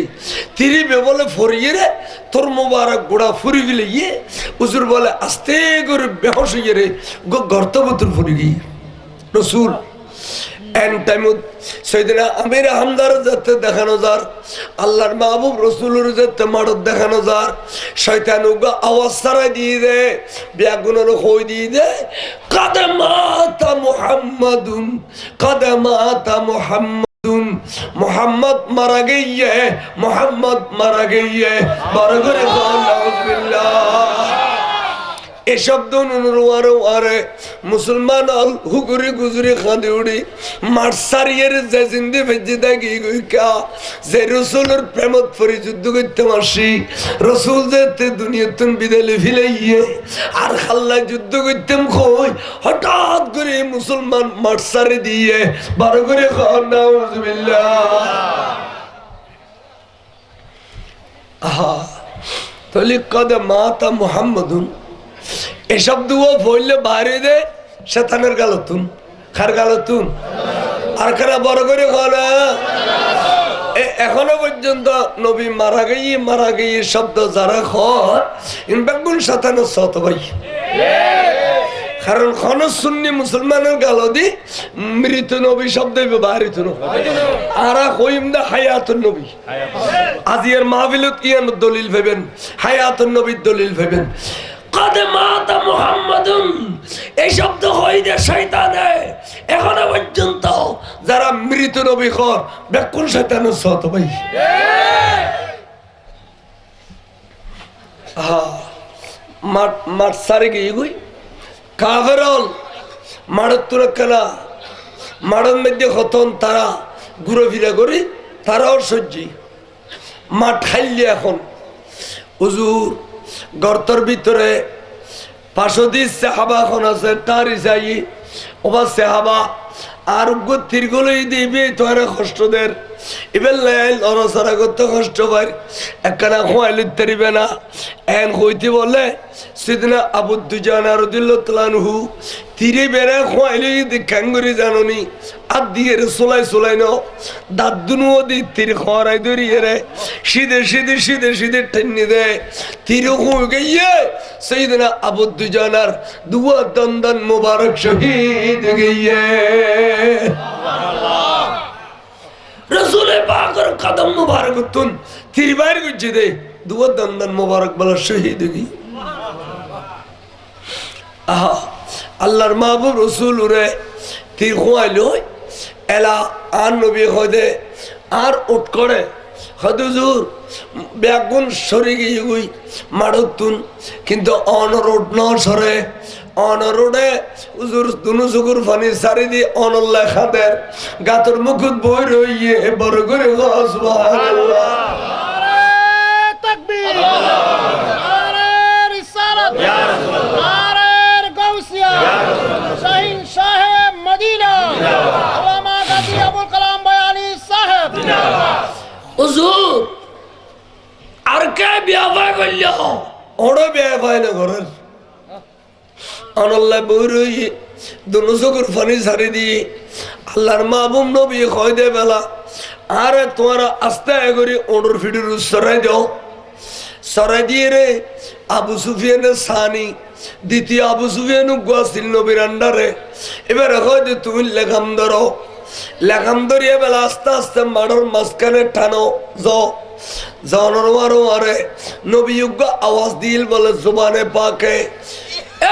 S2: তীরে বলে ফরিয়ে রে তোর মোবারক গোড়া ফুরি গেলে ইয়ে হুজুর বলে আস্তে করে বেহস হইয়ে রে গর্ত বোতল ফুরি গিয়ে রসুল এন্ড টাইম সেদিন আমির হামদার যাতে দেখানো যার আল্লাহর মাহবুব রসুলের যাতে মারত দেখানো যার শয়তান উগা আওয়াজ ছাড়াই দিয়ে দে ব্যাগুনের হই দিয়ে দে কাদামাতা মুহাম্মাদুন কাদামাতা মুহাম্মাদুন মোহাম্মদ মারা গিয়ে মোহাম্মদ মারা গিয়ে বড় করে নাউজুবিল্লাহ এসব আরে মুসলমান হুগুরি গুজরি খাঁদি উড়ি মার্সারিয়ের যে জিন্দি ভেজে দেখি কা যে রসুলের প্রেমত পরি যুদ্ধ করতে মাসি রসুল যেতে দুনিয়াতুন বিদালে ফিলাইয়ে আর খাল্লা যুদ্ধ করতাম কই হঠাৎ করে মুসলমান মার্সারি দিয়ে বড় করে নাউজুবিল্লাহ তাহলে কদে মাতা মুহাম্মাদুন এসব দুয়া বললে বাইরে দে শয়তানের গালতুন খার গালতুন আর খানা বড় করে খানা এখনো পর্যন্ত নবী মারা গিয়ে শব্দ যারা খর ইনবাগুন শয়তানের সত ভাই কারণ খন সুন্নি মুসলমানের গালো দি মৃত নবী শব্দ ব্যবহৃত আর কইম দা হায়াতুন নবী আজিয়ার মাহফিলত ইয়ান দলিল ভাবেন হায়াতুন নবীর দলিল ভাবেন কাদামাতা মুহাম্মাদুন এই শব্দ হই দে শয়তানে এখনো পর্যন্ত যারা মৃত নবী খর বেকুন শয়তানের সত ভাই মাঠ সারে গিয়ে গই কাফেরল মাড়ত তোরা কেনা মাড়ের মধ্যে হতন তারা ঘুরে ফিরা করি তারাও সহ্যি মাঠ খাইলে এখন হুজুর গর্তর ভিতরে 510 সাহাবা এখন আছে তারই যাই ওবা সাহাবা আর গতির গুলোই দিবে তোরা কষ্টদের এবার লড়াচড়া করতে কষ্ট পাই একখানা খোয়াইলি তারিবে না এন হইতে বলে সেদিনা আবুদ্দুজান রাদিয়াল্লাহু তীরে বেড়ে খোয়াইলি ক্যাঙ্গুরি জাননি আর দিয়ে রে সোলাই ন দাঁত দুনুও দি তীর খরাই ধরিয়ে রে সিধে টেনে দে তীর হয়ে গিয়ে সেদিনা আবুদ্দুজানার দুয়া দন্দন মুবারক শহীদ গিয়ে রসুলের পাকের কদম মুবারক তুন তীর বাইর করছে দে দুয়া দন্দন মুবারক বলা শহীদ গিয়ে আহা আল্লাহর মাহবুব রসুল উরে তীর খোয়াইলো এলা আর নবী হদে আর উঠ করে হদুজুর ব্যাগুন সরে গিয়ে গুই মাড়তুন কিন্তু অনরোড ন সরে অনরোডে হুজুর দুনু চকুর পানি সারি দি অনর লেখা দেন গাতর মুখত বই রইয়ে বড় করে সুবহানাল্লাহ
S3: তাকবীর নারে রিসালাত ইয়া রাসূলুল্লাহ নারে গাউসিয়া ইয়া রাসূলুল্লাহ শাহিন সাহেব মদিনা আল্লামা গাজী আবুল কালাম বয়ানী সাহেব জিন্দাবাদ
S2: হুজুর আর কে বিয়া ভাই কইল ওড়ো বিয়া ভাই না ঘরের আল্লাহ বই রইয়ে দুনু চকুর পানি সারি দি আল্লাহর মাহবুব নবী কয় দে বেলা আরে তোমারা আস্তে করে ওড়র ফিডুর সরাই দিয়ে রে আবু সুফিয়ানের সানি দ্বিতীয় আবু সুফিয়ান গোয়াছিল নবীর আন্ডারে এবার হয় যে তুমি লেখাম ধরিয়ে বেলা আস্তে আস্তে মাঠের মাঝখানে টানো জানোর মারো মারে নবী আওয়াজ দিল বলে জুবানে পাকে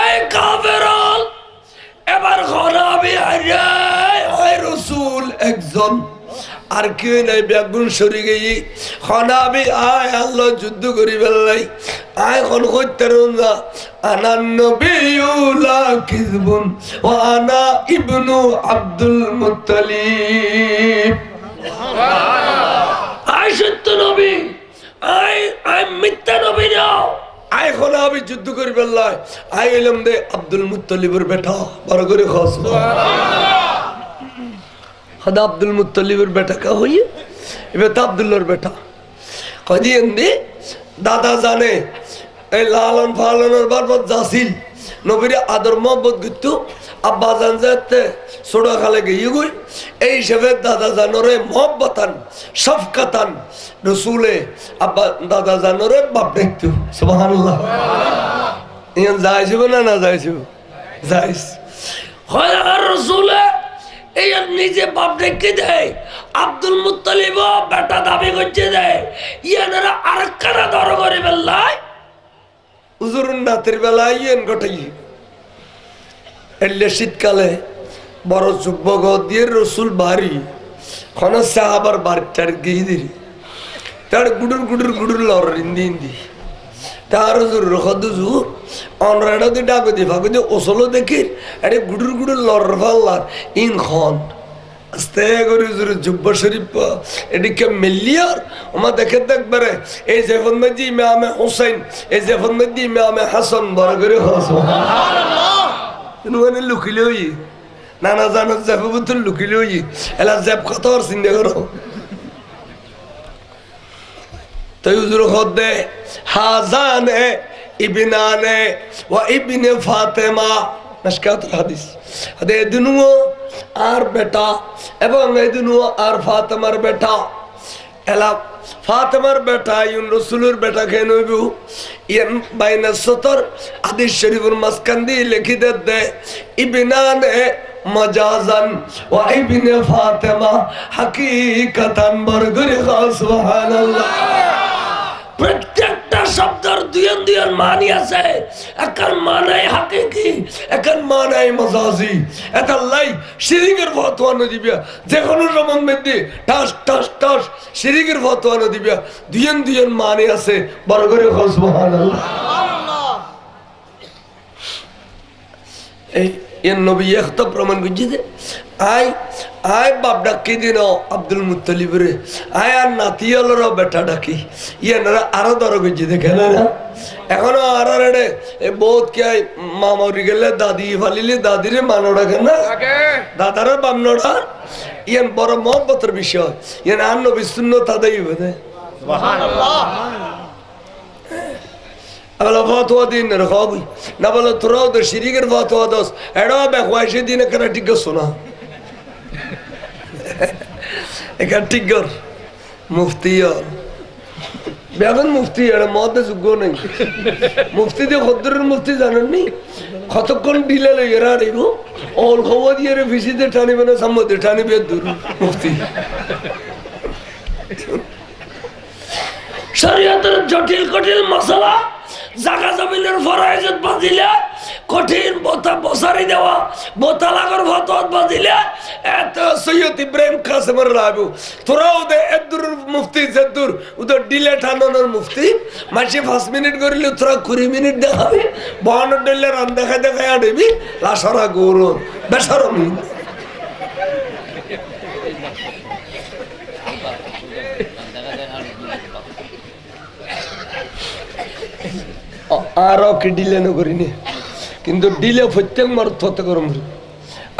S2: এই কাফেরল এবার খনাবি আয় রসুল একজন আর কেউ নাই ব্যাগুন সরি গেই খনাবি আয় আল্লাহ যুদ্ধ করি বেলাই আয় খন কইতে না আনা নবিয়ুলা কিযবুন ওয়া আনা ইবনু আব্দুল মুত্তালিব আয় সত্য নবী আয় মিথ্যা নবী না আয় খনাবি যুদ্ধ করি বেলাই আয় এলাম দে আব্দুল মুত্তালিবের বেটা বড় করে খাস হদা আব্দুল মুত্তালিবের বেটা কা হইয়ে এবার তো আব্দুল্লাহর বেটা কদিন দি দাদা জানে এই লালন ফালনের বারবার জাসিল নবীর আদর মোহাম্মত গুত্তু আব্বা জান যেতে ছোড়া খালে গিয়ে গই এই হিসেবে দাদা জানরে মোহব্বতান শফকাতান রসুলে আব্বা দাদা জানরে বাপ দেখতো সুবহানাল্লাহ ইয়ান যাইছিল না যাইছিল যাইস হয় আর রসুলে এই নিজে বাপ দেখতে দেয় আব্দুল মুত্তালিব বেটা দাবি করছে দেয় ইয়ানারা আরেকখানা ধর করে বেলায় হুজুর নাতের বেলায় ইয়ান ঘটাই এলে শীতকালে বড় যুবক দিয়ে রসুল বাড়ি খন সাহাবার বাড়িটার গিয়ে দিলি তার গুডুর লড় ইন্দি তার হুজুর হুজুর অনরাডা দি ডাক দি ভাগ দি ওসলো দেখি আরে গুডুর লড় ফাল্লার ইন খন আস্তে করে হুজুর জুব্বা শরীফ এদিকে মিলিয়ার ওমা দেখে দেখবারে এই জেফন মজি ইমামে হুসাইন এই জেফন মজি ইমামে হাসান বড় করে সুবহানাল্লাহ নুনে লুকিলই নানা জানো জেফবুতুল লুকিলই এলা জেফ কত আর চিন্তা করো তাই হুজুর খদ্দে হাজানে ইবনানে ওয়া ইবনে ফাতেমা মিশকাতুল হাদিস আদে দুনুও আর বেটা এবং এই দুনুও আর ফাতেমার বেটা এলা ফাতেমার বেটা ইউন রাসূলের বেটা কেন হইবো ইয়ান বাইনা সতর হাদিস শরীফের মাসকান দি লিখি দে ইবনানে মজাজান ওয়া ইবনে ফাতেমা হাকিকাতান বরগরি সুবহানাল্লাহ প্রত্যেকটা শব্দের দুইন মানি আছে একার মানায় হাকিকি একার মানায় মজাজি এটা লাই শিরিকের ফতোয়া ন দিবা যে কোনো রকম মধ্যে টাস শিরিকের ফতোয়া ন দিবা দুইন মানি আছে বড় করে সুবহানাল্লাহ এই নবী একটা প্রমাণ বুঝিতে আই আয় বাপ ডাকি দিন আব্দুল মুত্তালিবরে আয় আর নাতি হলো বেটা ডাকি ইয়ারা আরো দর গেছি দেখে না এখনো আর রে বহুত কে মা মরি গেলে দাদি ফালিলে দাদিরে মানো ডাকে না দাদারা বামনোটা ইয়ান বড় মহব্বতের বিষয় ইয়ান আর নবী সুন্নাত আদায় হবে আবার ফতোয়া দিন রাখবি না বলে তোরাও তো শিরিকের ফতোয়া দোস এড়ো বেখওয়াইশে দিনে কেন ঠিক শোনা এখান ঠিক কর মুফতি বেগন মুফতি এরা মদে যোগ্য নেই মুফতি দিয়ে খদ্দরের মুফতি জানেননি কতক্ষণ ডিলে লই এরা আনিব অল খবর দিয়ে ভিসিতে টানিবে না সাম্মতে টানিবে দূর মুফতি শরীয়তের জটিল কঠিন মশলা জাগা জমিনের ফরাইজত বাঁধিলে কঠিন বোতা বসারি দেওয়া বোতা লাগর ফতোয়াত বাঁধিলে এত সৈয়দ ইব্রাহিম কাসেমের লাইবু তোরাও দে এদুর মুফতি জেদুর উদর ডিলে টানোর মুফতি মাসে 5 মিনিট করিলে তোরা 20 মিনিট দেখাবি 52 ডিলে রান দেখা দেখা আনবি লাশরা গৌরব বেশরমি আরো কি ডিলে ন করিনি কিন্তু ডিলে প্রত্যেক মারত হতে গরম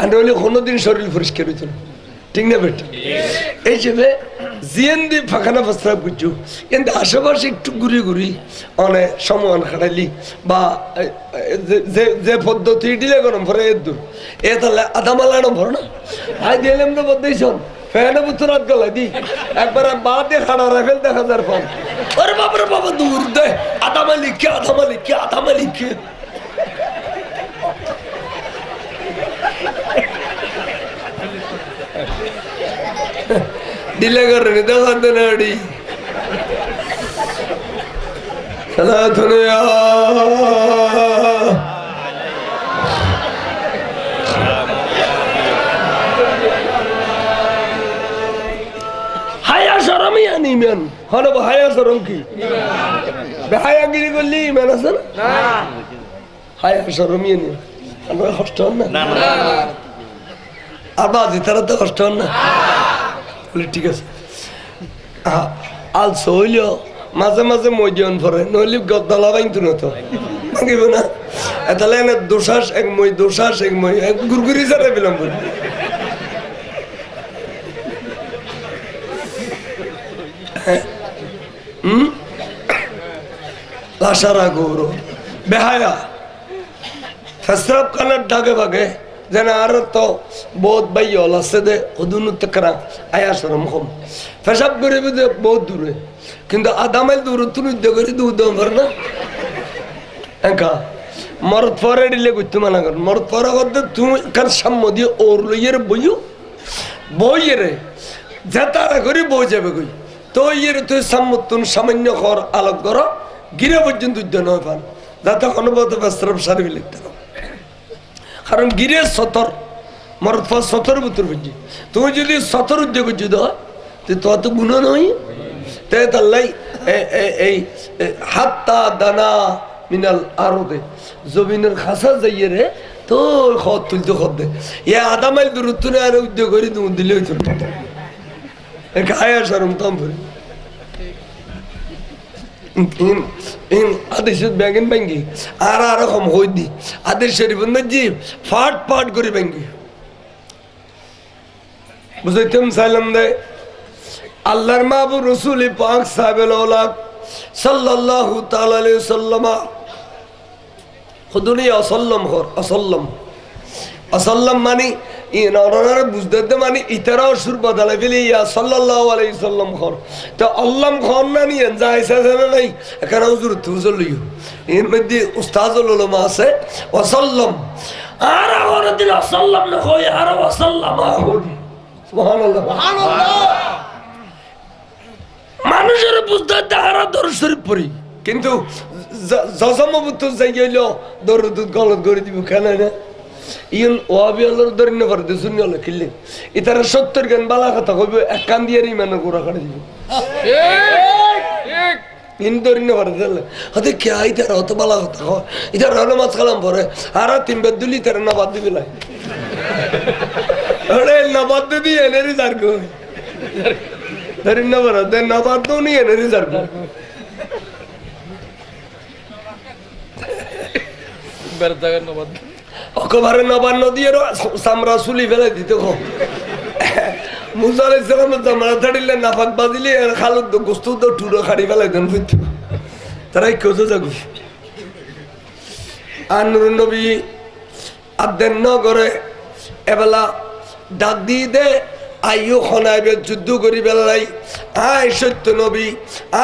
S2: আর নইলে কোনোদিন শরীর পরিষ্কার হইত না ঠিক না বেটা এই হিসেবে জিয়ান দিয়ে ফাঁকানা প্রস্তাব করছো কিন্তু আশেপাশে একটু ঘুরি ঘুরি অনেক সমান খাটাইলি বা যে পদ্ধতি ডিলে গরম ভরে এর দূর এ তাহলে আধা মালানো ভর না আই দিলাম না বলতেই শোন ফ্যানে বুতুরাত গলা দি একবার বাদ দিয়ে খাড়া রাখেন 1000 পান আরে বাপরে বাবা দূর দে আধা মালিক ডিলে করে দেখান দেন আড়ি সালাতুনিয়া হায়া শরম ইয়ানি ইমান হলো হায়া শরম কি বেহায়া গিরি করলি ইমান আছে না হায়া শরম ইয়ানি আমরা কষ্ট হন না আর বাজি তারা তো কষ্ট হন না বলে ঠিক আছে আলসো হইলেও মাঝে মাঝে মইজন পরে নইলে গদ্দালা বাইন্তু না তো ভাঙিব না তাহলে এনে দোষাস এক মই গুরগুরি সারে পেলাম বলি লাশারা গৌরব বেহায়া ফেসরাব খানার ডাকে ভাগে যেন আর তো বহুত বাই আছে দে হদুন করা আয়া শরম কম ফেসাব করে বহুত দূরে কিন্তু আধা মাইল দূর তুমি করে দুধ ভর না একা মরত পরে দিলে করতে মানা কর মরত পরে করতে তুমি কার সাম্য দিয়ে ওর লইয়ের বইয়েরে জেতারা করে বই যাবে কই তো ইয়ের তুই সাম্মতুন সামান্য কর আলোক কর গিরে পর্যন্ত উদ্যান নয় পান যাতে অনুভূত বেস্তার সারি লিখতে কারণ গিরে সতর মরত পর সতর ভিতর বুঝছি তুমি যদি সতর উদ্যোগ যুদ্ধ হয় তো তো গুণ নয় তাই তাল্লাই এই হাত্তা দানা মিনাল আরদে জমিনের খাসা যাইয়ে রে তো খত তুলতে খত দে এ আধা মাইল দূরত্ব না আর উদ্যোগ করে তুমি দিলে হইতো গায়ে সারম তাম ভরে আদেশের ব্যাগেন ব্যাঙ্গি আর রকম হই দি আদেশ শরীফ জি ফাট করে ব্যাঙ্গি বুঝাইতাম সাইলাম দে আল্লাহর মাহবুব রাসূল পাক সাহেবের ওলাদ সাল্লাল্লাহু তাআলা আলাইহি ওয়াসাল্লাম খুদুনি অসল্লাম মানে বুঝতে মানে ইতারাও সুর বদলে ফেলি ইয়া সাল্লাল্লাহু আলাইহি ওয়াসাল্লাম খর তো আল্লাহ খর না নিয়ে যাইছে না নাই এখানে হুজুর তুজল লইও এর মধ্যে উস্তাদুল উলামা আছে ওয়াসাল্লাম আর আর দিন সাল্লাম না কই আর ওয়াসাল্লাম সুবহানাল্লাহ মানুষের বুঝতে তারা দরুদ শরীফ পড়ি কিন্তু জজমবুত যাই গেল দরুদ গলত করে দিব কেন না ইন ওয়াবি আল্লাহর দরিন না করে শুনি হলো কিল্লি ইতারা 70 গান বালা কথা কইবে এক কান দিয়ে ইমানের গোড়া কাটে দিব ঠিক ইন দরিন না করে দিলে হতে কি আই তারা অত বালা কথা কয় ইতারা নামাজ কালাম পড়ে আর তিন বেদুলি তারা না বাদ দিবিলাই ওরে নবাদ দিয়ে এনেরি যারগো ধরেন না বড় দেন নবাদ নিয়ে এনেরি যারগো অকবারে নবান্ন দিয়ে সামরা চুলি ফেলে দিত মুসা আলাইহিস সালামের জামানা ছাড়িলে নাফাক বাজিলে খালুদ গোস্ত টুরো খাড়ি ফেলাই দেন বুঝতো তারাই কেউ যাগো আর নুর নবী আদেন নগরে এবেলা ডাক দিয়ে দে আইও খনাইবে যুদ্ধ করি বেলাই আয় সত্য নবী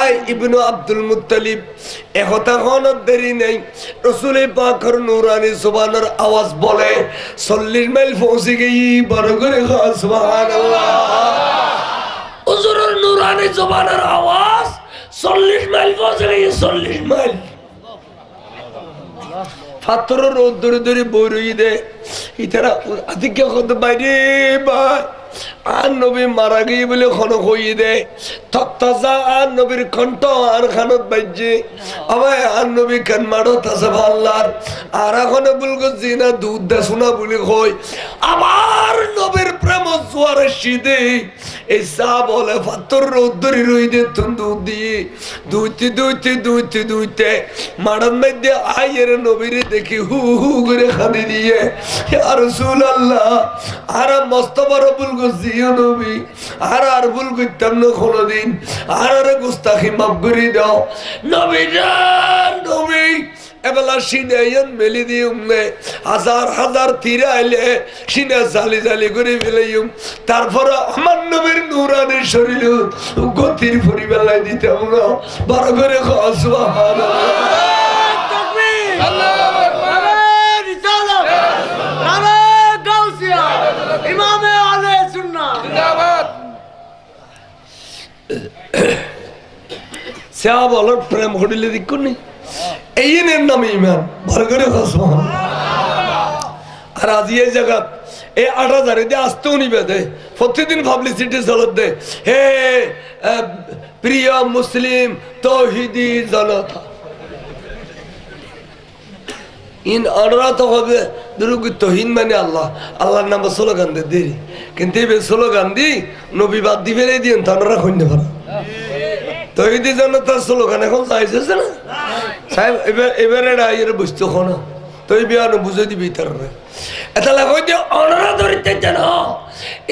S2: আয় ইবনু আব্দুল মুত্তালিব একথা কোনো দেরি নেই রাসূল পাকের নূরানি সুবহানের আওয়াজ বলে 40 মাইল পৌঁছে গই বড় করে সুবহানাল্লাহ হুজুরের নূরানি সুবহানের আওয়াজ 40 মাইল পৌঁছে গই 40 মাইল ফাতর রোদ ধরে ধরে বইরই দে ইতারা আদিকে কত বাইরে বা আর নবী মারা গিয়ে বলে খন হইয়ে দে তত্তাজা আর নবীর কণ্ঠ আর খানত বাজ্যে আবার আর নবী কান মারো তাসে ভাল্লার আর এখন বলগো জিনা দুধ দে শোনা বলে কই আমার নবীর প্রেম জোয়ারে শীতে এই চা বলে ফাতর রোদ ধরে রই দে তুন দুধ দিয়ে দুইতে মারান মধ্যে আইয়ের নবীরে দেখি হু হু করে খাদি দিয়ে আর রাসূলুল্লাহ আর মস্ত বড় ভুল করছি নবী আর ভুল করতাম না কোনোদিন আর গুস্তাখি মাফ করে দাও নবী নবী এবেলা সিনাইন মেলি দিউম নে হাজার হাজার তীরে আইলে সিনা জালি জালি করে ফেলাইম তারপরে আমার নবীর নূরানি শরীর গতির ফুরি বেলায় দিতাম না বড় করে সুবহানাল্লাহ তাকবীর আল্লাহু আকবার রিসালাত নারে গাউসিয়া ইমামে আলে সুন্নাহ জিন্দাবাদ সাহাবা বলার প্রেম হডিলে দিকুনি এই নাম ইমান বড় করে আর আজ এই জায়গা এই 8000 দিয়ে আসতেও নিবে দে প্রতিদিন পাবলিসিটি চলত দে হে প্রিয় মুসলিম তৌহিদি জনতা ইন অনুরাত হবে দুরুগ তহিন মানে আল্লাহ আল্লাহর নামে স্লোগান দে দেরি কিন্তু এই স্লোগান দি নবী বাদ দি ফেলে দিন তারা কইতে পারে তহিদি জনতার স্লোগান এখন চাইছে না সাহেব এবার এটা এর বুঝতে না তুই বিয়ানো বুঝে দিবি তার এটা লাগো যে অনরা ধরিতে যেন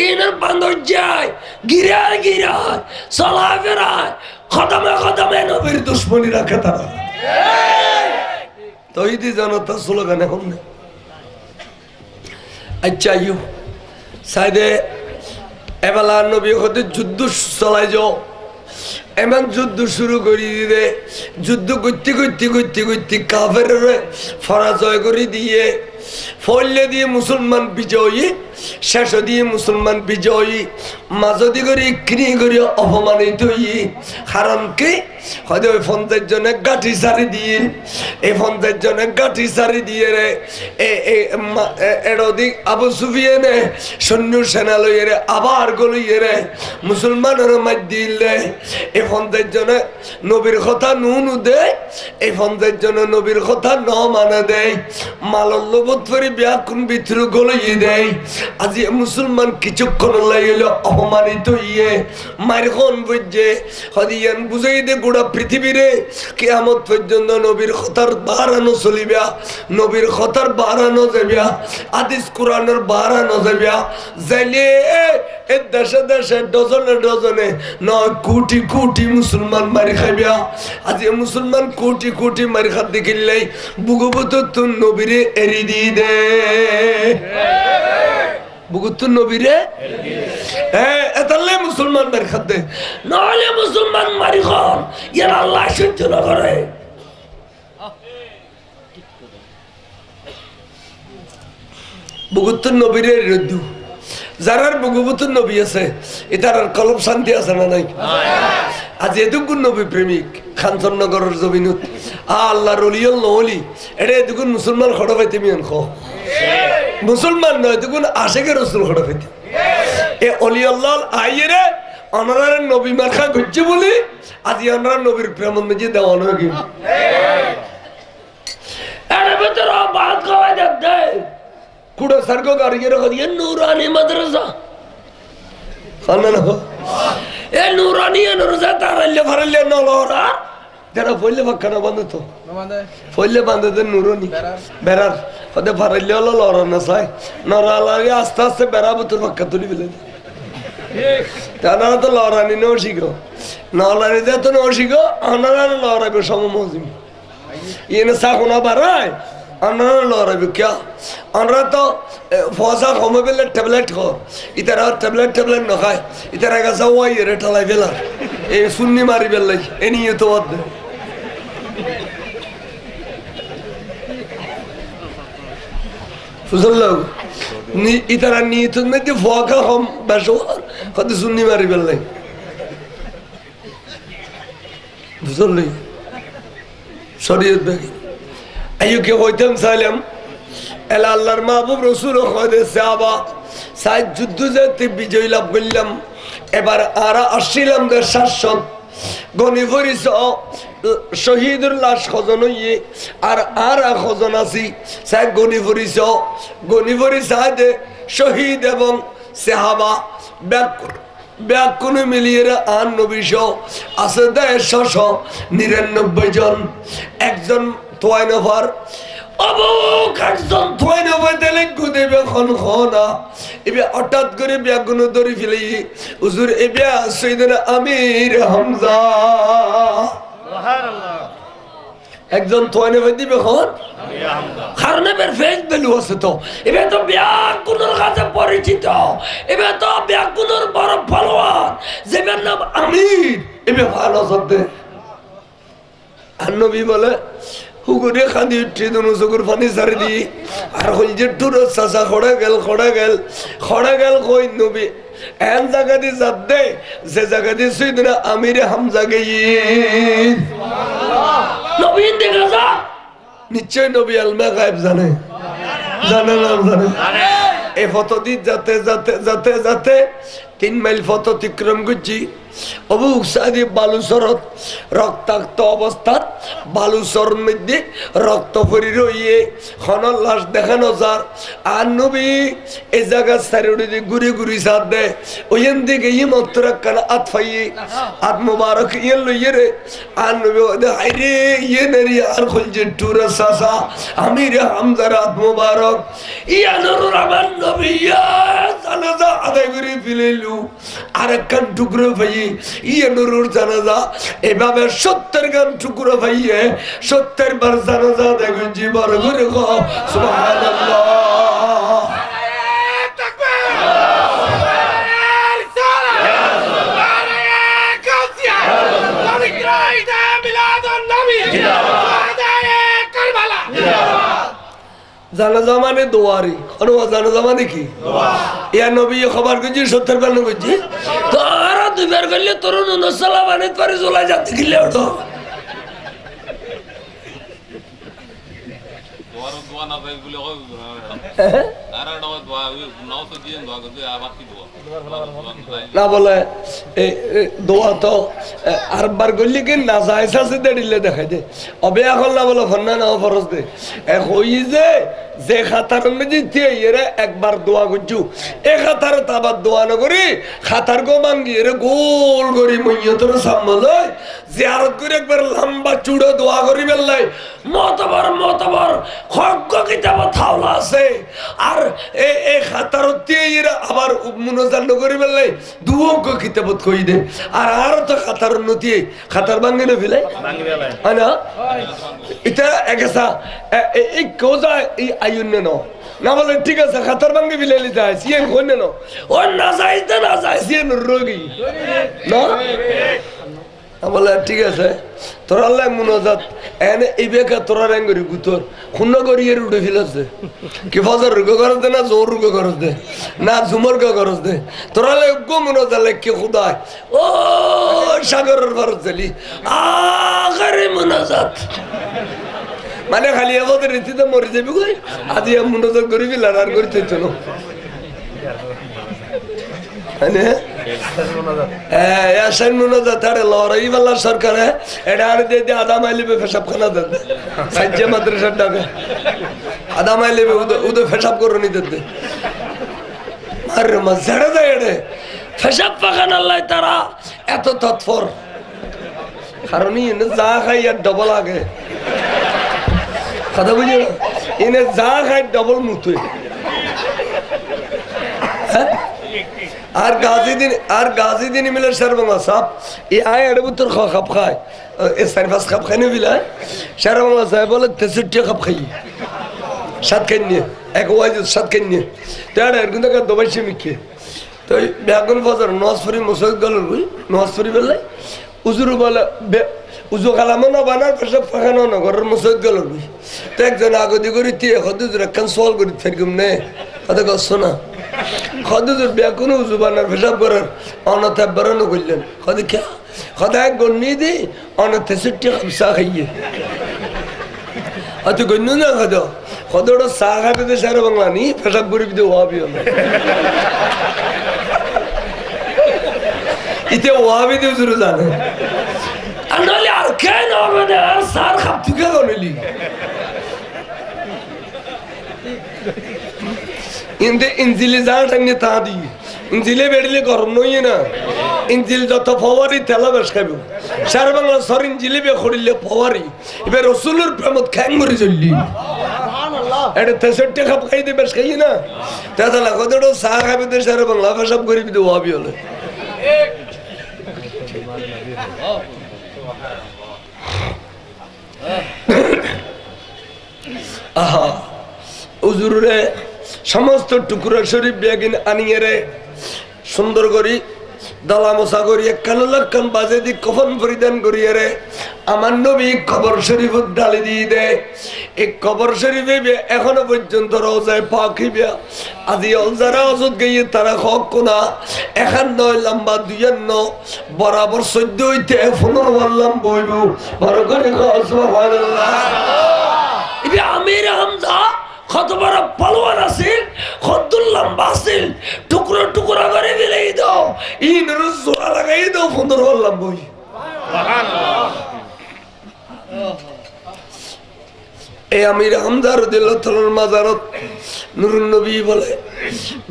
S2: ইনার বান্ধব যায় গিরার গিরার চলা ফেরায় খদমে খদমে নবীর দুশ্মনী রাখে তারা তহিদি জনতা স্লোগান এখন নেই আচ্ছা ইউ সাইদে এবেলা নবী হতে যুদ্ধ চলাই যাও এমন যুদ্ধ শুরু করি দিলে যুদ্ধ করতে কাফের পরাজয় করে দিয়ে ফলে দিয়ে মুসলমান বিজয়ী শেষ দিয়ে মুসলমান বিজয়ী মাঝদি করে কিনি করে অপমানিত কারণ কি হয়তো ওই 50 জনে গাঠি সারি দিয়ে এই 50 জনে গাঠি সারি দিয়ে রে এদিক আবু সুফিয়ানে সৈন্য সেনা লইয়ে রে আবার গলিয়ে রে মুসলমানের মাঝ দিলে এই 50 জনে নবীর কথা নুনু দেয় এই 50 জনে নবীর কথা ন মানে দেয় মালল্যবোধ করে ব্যাকুন ভিতরে গলিয়ে দেয় আজি মুসলমান কিছুক্ষণ লাগিল অপমানিত ইয়ে মারখন বুঝে হদিয়ান বুঝাই দে গোড়া পৃথিবীরে কিয়ামত পর্যন্ত নবীর কথার বাড়ানো চলিবা নবীর কথার বাড়ানো যাবিয়া হাদিস কোরআনের বাড়ানো যাবিয়া যাইলে এই দেশে দেশে ডজনে ডজনে 9 কোটি কোটি মুসলমান মারি খাইবা আজি মুসলমান কোটি কোটি মারি খাত দেখিলেই বুগবত তুন নবীরে এরি দি দে বুগুতুন নবীরে এতালে মুসলমান মারি খাতে নাহলে মুসলমান মারি খান ইয়ার আল্লাহ সহ্য না করে বুগুতুন নবীরে রদ্দু যারার বুগুতুন নবী আছে এটার কলম শান্তি আছে না নাই আজ এদুগুন নবী প্রেমিক খানচন্নগরের জমিনত আল্লাহর ওলিয়াল্লাহ ওলি এটা এদুগুন মুসলমান খড় পাইতে মিয়ান খ মুসলমান নয় তখন আশেকের রসুল খড়া পেতে এ অলিয়াল্লাহ আইরে অনার নবী মার্খা করছে বলে আজ অনার নবীর প্রেম মেজে দেওয়ানো কি এর ভিতরে ভাত খাওয়াই দেয় কুড়ো সার্গো গাড়িয়ে রাখা দিয়ে নুরানি মাদ্রাসা খানা না এ নুরানি মাদ্রাসা তারাইলে ফারাইলে নলরা যারা ফইলে বাক্কানা বান্ধে তো ফইলে বান্ধে দেন নুরানি বেড়ার ওদের ফারাইলে হলো লড়া না চাই নড়া লাগে আস্তে আস্তে বেড়াবো তোর বাক্কা তুলি ফেলে তারা তো লড়ানি নেও শিখো নলানি দিয়ে তো নেও শিখো আনারা লড়াইবে সম মজিম ইয়ে সাকুনা বাড়ায় আনারা লড়াইবে ক্যা আনারা তো ফসা কমে পেলে ট্যাবলেট খর ইতারা ট্যাবলেট ন খায় ইতারা গাছা ওয়াই রে ঠালাই বেলার এই সুন্নি মারি বেলাই এ নিয়ে তো অর্ধে বুঝলো ইতারা নিয়ে তো মেয়েতে ফোয়াকা কম বেসো কত সুন্নি মারি বেলাই বুঝলি শরীয়ত ব্যাগি আইকে হইতাম সালাম এলা আল্লাহর মাহবুব রাসূল খোদে সাহাবা সাইদ যুদ্ধ যেতে বিজয় লাভ করলাম এবার আরা আসছিলাম দের শাসন গনি ফরিস শহীদের লাশ খজন হইয়ে আর খজন আছি সাই গনি ফরিস আদে শহীদ এবং সাহাবা ব্যাকুনে মিলিয়ে আন নবীশ আছে 199 জন একজন তোয়াই নফার অবুক একজন তোয়াই নফার দিলে গুদেবে খনা এবে হঠাৎ করে ব্যাগুনো ধরে ফেলে হুজুর এবে সৈয়দনা আমির হামজা একজন তোয়াই নফার দিবে খন কারণে বের ফেস ভ্যালু আছে তো এবে তো ব্যাগুনোর কাছে পরিচিত এবে তো ব্যাগুনোর বড় ফলোয়ার যেটার নাম আমির এবে ভালো শব্দে আর নবী বলে হুগুরে খাদি উঠে দুনো চকুর পানি ছাড়ি দি আর হল যে টুর চাচা খড়া গেল কই নবী এন জায়গা দি যাত দে যে জায়গা দি সৈয়দনা আমিরে হামজা গেই নবী দেখা যা নিশ্চয় নবী আলমা গায়েব জানে এই ফটো দি যাতে 3 মাইল ফটো অতিক্রম করছি অবু সাদি বালুচরত রক্তাক্ত অবস্থাত বালুচর মধ্যে রক্ত পরি রইয়ে খনর লাশ দেখানো যার আর নবী এই জায়গা সারি ঘুরি সাথ দেয় ওইন দিকে ই মত্র কানা আত ফাইয়ে আত মুবারক ইয়ে লইয়ে রে আর নবী হাইরে ইয়ে নেরি আর খুলছে টুরা সাসা আমির হামজার আত মুবারক ইয়া নুরুর আমার নবী ইয়া জানাজা আদায় করে ফেলেলু আর একখান টুকরো ভাইয়ে ইয়ে নুরুর জানাজা এভাবে 70 গান টুকরো ভাইয়ে 70 বার জানাজা দেখো জীবন ঘুরে গো সুবহানাল্লাহ জানাজা মানে দোয়ারি জানাজা মানে কি ইয়া নবী খবর করছি 70 বার করছি তো আর 2 বার করলে তোর নসালা মানে তোর জ্বলা যাচ্ছে গিলে ওঠো না বলে দোয়া তো আর বার করলে কি না যায় দিলে দেখাই দে অবে এখন না বলো ফন্না না ফরজ দে হই যে খাতার মধ্যে একবার দোয়া করছু এ খাতার তাবার দোয়া না করি খাতার গো মাঙ্গি এর গোল করি মইয়তর সামনে জিয়ারত করে একবার লম্বা চূড়ো দোয়া করি বেলাই মতবর খগ্গ কিতাব থাওলা আছে আর এই খাতারতে এরা আবার মুনাজাত করি বেলাই দুয়োগ কিতাবত কই দে আর তো খাতার উন্নতি খাতার ভাঙে না ফেলে না এটা একেসা এই কোজা এই আয়ুন না বলে ঠিক আছে খাতার ভাঙে ফেলে লিতে হয় সিয়েন কোন না ও না যায় সিয়েন রোগী না বলে ঠিক আছে তোরা লাই মুনাজাত এনে এই বেকা তোরা রেঙ্গরি গুতর খুন্ন করি এর উঠে ফেলেছে কি ফজর রুগো করস দে না জোর রুগো করস দে না ঝুমর গো করস দে তোরা লাই গো মুনাজাত লেখকে খুদায় ও সাগরের ফরজ চলি আখরে মুনাজাত মানে খালি আমাদের রীতিতে মরে যাবি কই আদি মুনাজাত করি ফেলার আর করি তো সরকারে এটা আর দিয়ে আদা মাইলিবে পেশাব খানা দেন সাজ্জা মাদ্রাসার ডাকে আদা মাইলিবে উদয় পেশাব করে নিতে দে আরে মা ঝেড়ে দেয় এড়ে পেশাব পাখান আল্লাহ তারা এত তৎপর কারণ ইনে যা খাই আর ডবল আগে কথা বুঝে ইনে যা খাই ডবল মুতে আর গাজি দিন মিলে শেরবাংলা সাপ এই আয় এর ভিতর খাপ খায় এ চারি পাঁচ খাপ খাই নিবিলা শেরবাংলা সাহেব বলে 63 খাপ খাই 7 খাই নিয়ে এক ওয়াজ 7 খাই নিয়ে তো এর কিন্তু দবাইছে মিখে তো বেগুন বাজার নওয়াজপুরি মসজিদ গেল নওয়াজপুরি বললে উজুর বলে উজু কালামও না বানার পেশাব পাখানো না ঘরের মসজিদ গেল তো একজন আগদি করি তুই হদুজুর একখান সওয়াল করি ফেরগুম নে কথা কষ্ট না হদুজুর বেগুন উজু বানার পেশাব করার অনথা বেরোনো করলেন হদে কে হদায় গণ্যি দি অনথে 63 খাপ চা খাইয়ে হয়তো গণ্য না হদোটা চা খাবে তো সারা বাংলা নি পেশাব করি দিতে ওয়াবি হলো ইতে ওয়াবি দিয়ে শুরু জানে আর নাহলে আর কেন হবে না আর সার খাপ তুকে গণলি ইঞ্জিলে যা টাইনে তা দি ইঞ্জিলে বেড়লে গরম নই না ইঞ্জিল যত ফওয়ারি তেলা বেশ খাইব সারা বাংলা সর ইঞ্জিলে বে খড়িলে ফওয়ারি এবার রসুলের প্রেমত খ্যাং মরি চললি এটা 63 খাপ খাইতে বেশ খাই না তেলা কতটা চা খাইবে তো সারা বাংলা পেশাব করি দিতে ওয়াবি হলে আহা উজুরে সমস্ত টুকরা শরীফ বেগিন আনিয়ে রে সুন্দর করি দালা মশা করি একখান লক্ষণ বাজে দি কফন পরিধান করিয়ে রে আমার নবী কবর শরীফ ডালি দিয়ে দে এই কবর শরীফে এখনো পর্যন্ত রোজায় পাখিবে আজি যারা অজত গিয়ে তারা হক কোনা এখন নয় লম্বা 2 বরাবর 14 হইতে 15 বললাম বইব বড় করে সুবহানাল্লাহ ইবে আমির হামজা কত বড় পালোয়ান আছিল কত লম্বা আছিল টুকরো টুকরা করে ফেলেই দাও ইনর জোড়া লাগাই দাও 15 বললাম বই সুবহানাল্লাহ এই আমির হামজা রাদিয়াল্লাহু তাআলার মাজারত নূরুন নবী বলে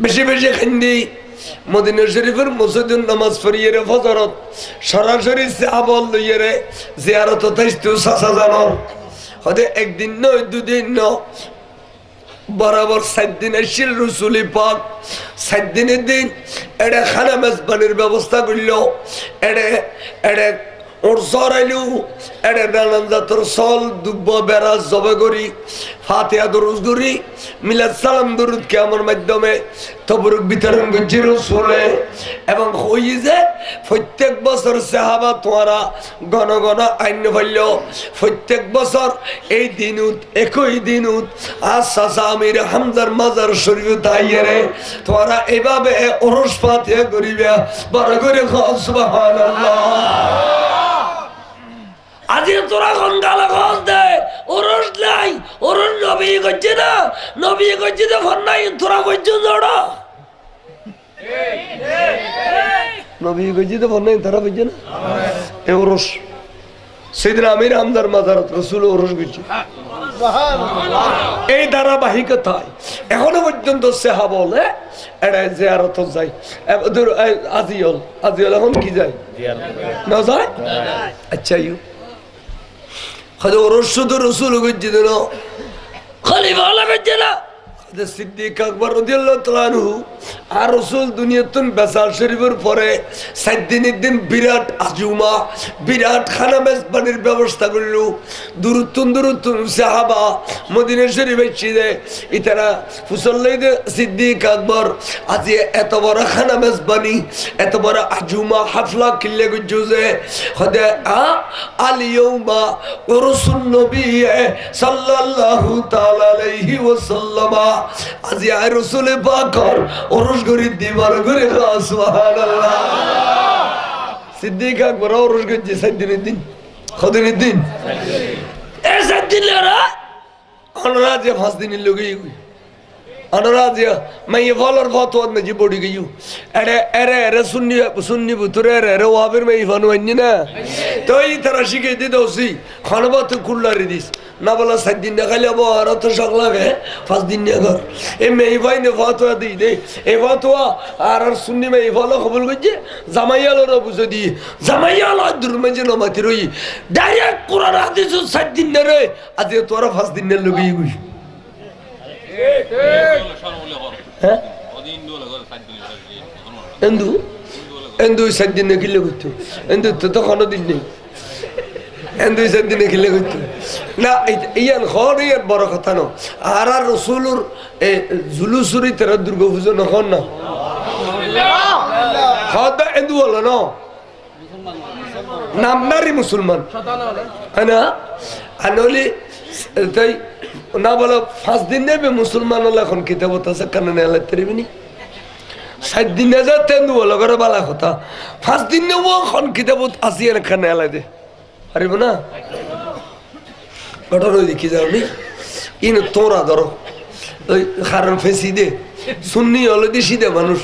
S2: বেশি বেশি খান্দি মদিনা শরীফের মসজিদে নামাজ পড়িয়ে রে ফজরত সরাসরি সাহাবল লইয়ে রে জিয়ারত তাইস্তু সাসা জানো হদে একদিন নয় দুদিন নয় বরাবর 7 দিন আসিল রসুলি পাক 7 দিনের দিন এটা খানা মেজবানির ব্যবস্থা করল এটা ওর সরাইলু এটা নানান জাতর সল দুব্ব বেড়াজ জবে করি ফাতিহা দরুদ করি মিলাদ সালাম দরুদ কেমন মাধ্যমে তবরুক বিতরণ করছি রসুলে এবং হই যে প্রত্যেক বছর সাহাবা তোমরা গণ গণ আইন ফেলল প্রত্যেক বছর এই দিনুত একই দিনুত আশা আমির হামজার মাজার শরীফ তাইয়ারে তোমরা এইভাবে ওরস ফাতিহা করিবে বড় করে সুবহানাল্লাহ আজি তোরা গঙ্গালা খোঁজ দেয় ওরস নাই ওরস নবী করছে না নবী করছে তো ফোন নাই তোরা করছো জড়ো নবী করছে তো ফোন নাই তোরা করছে না এ ওরস সেদিন আমির হামজার মাজারত রসুল ওরস করছে এই ধারাবাহিকতায় এখনো পর্যন্ত সেহা বলে এটা জিয়ারত যায় আজিয়ল এখন কি যায় না যায় আচ্ছা ইউ খালি ওরস শুধু রসুল করছে না খালি ভালো করছে না সিদ্দিক আকবর রাদিয়াল্লাহু তাআলা আনহু আর রাসূল দুনিয়াতুন বেসাল শরীফের পরে 7 দিনের দিন বিরাট আজুমা বিরাট খানা মেজবানির ব্যবস্থা করলো দুরুতুন সাহাবা মদিনা শরীফে ছিলে ইতারা ফুসল্লাইদে সিদ্দিক আকবর আজি এত বড় খানা মেজবানি এত বড় আজুমা হাফলা কিল্লে গুজুজে খদে আলিয়াউমা রাসূল নবী সাল্লাল্লাহু তাআলা আলাইহি ওয়াসাল্লাম আজি আয় রসুলে পাকর ওরস গরি দিবার করে সুবহানাল্লাহ সিদ্দিক আকবর ওরস গরি 7 দিনের দিন কদিনের দিন এই 7 দিন লরা আমরা যে 5 দিনের লগেই Anaradia, my follower photo on the Jibodi you. Ere Sunni Buture, Waver may Ivan Wenina. Toi Tarashiki did see, Hanaba to Kularidis. Navala said in the Galabo, Rata Shaklave, fast in Negar. A may find a photo at the day. A photo are Sunni may follow Hobulgaji, Zamayala Robusadi, Zamayala Durmajano Matirui. Daria Kuradis said in the ray at the Torah fast in the Lugi. Endu saddine kilogutu endu totokhano dinne endu saddine kilogutu na iyan khoriyan barakatano ara rasulur zulusuri tera durga pujo nokhonna khada endu wala no namnari musulman ana anoli tai না বলো 5 দিন নেবে মুসলমান হলে এখন কিতাবত আছে কারণ এলা তেরিবিনি 7 দিন যা তেন্দু হলো করে বালা কথা 5 দিন নেও এখন কিতাবত আছে এর কারণ এলা দে পারিব না ঘটনা দেখি যাওনি ইন তোরা ধরো ওই কারণ ফেসি দে সুন্নি হলো দি সিধা মানুষ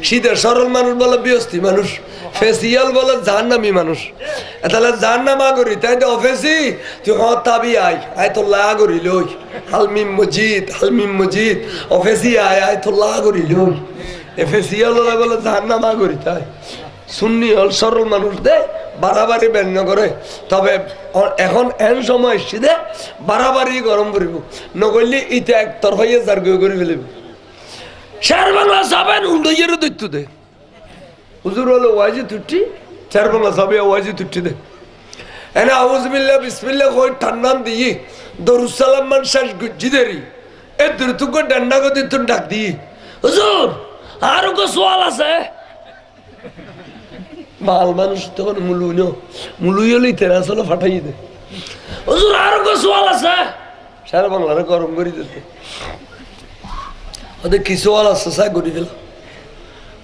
S2: সিধা সরল মানুষ বলে বিয়স্তি মানুষ ফেসিয়াল বলে জাহান্নামী মানুষ তাহলে জাহান্নাম আগরি তাই তো অফেসি তুই তাবি আই তো লাগরি লই হালমিম মজিদ অফেসি আই তো লাগরি লই ফেসিয়াল বলে জাহান্নাম আগরি তাই সুন্নি হল সরল মানুষ দে বাড়াবাড়ি ব্যঙ্গ করে তবে এখন এন সময় এসছি দে বাড়াবাড়ি গরম করিব নগরলি ইটা একতর হয়ে যার করে ফেলিব শের বাংলা যাবেন উল্টোইয়ের দৈত্য দে হুজুর হলো ওয়াজি তুটি চার বাংলা সবে ওয়াজি তুটি দে এনে আউযুবিল্লাহ বিসমিল্লাহ কই ঠান্নাম দিই দরুদ সালাম মান শেষ গুজি দেরি এ দুরতুক ডান্ডা গদি তুন ডাক দি হুজুর আর কো সওয়াল আছে বাল মানুষ তখন মুলুইলি তেরা চলো ফাটাই দে হুজুর আর কো সওয়াল আছে সারা বাংলার গরম করি দিতে ওদের কি সওয়াল আছে সাই করি দিল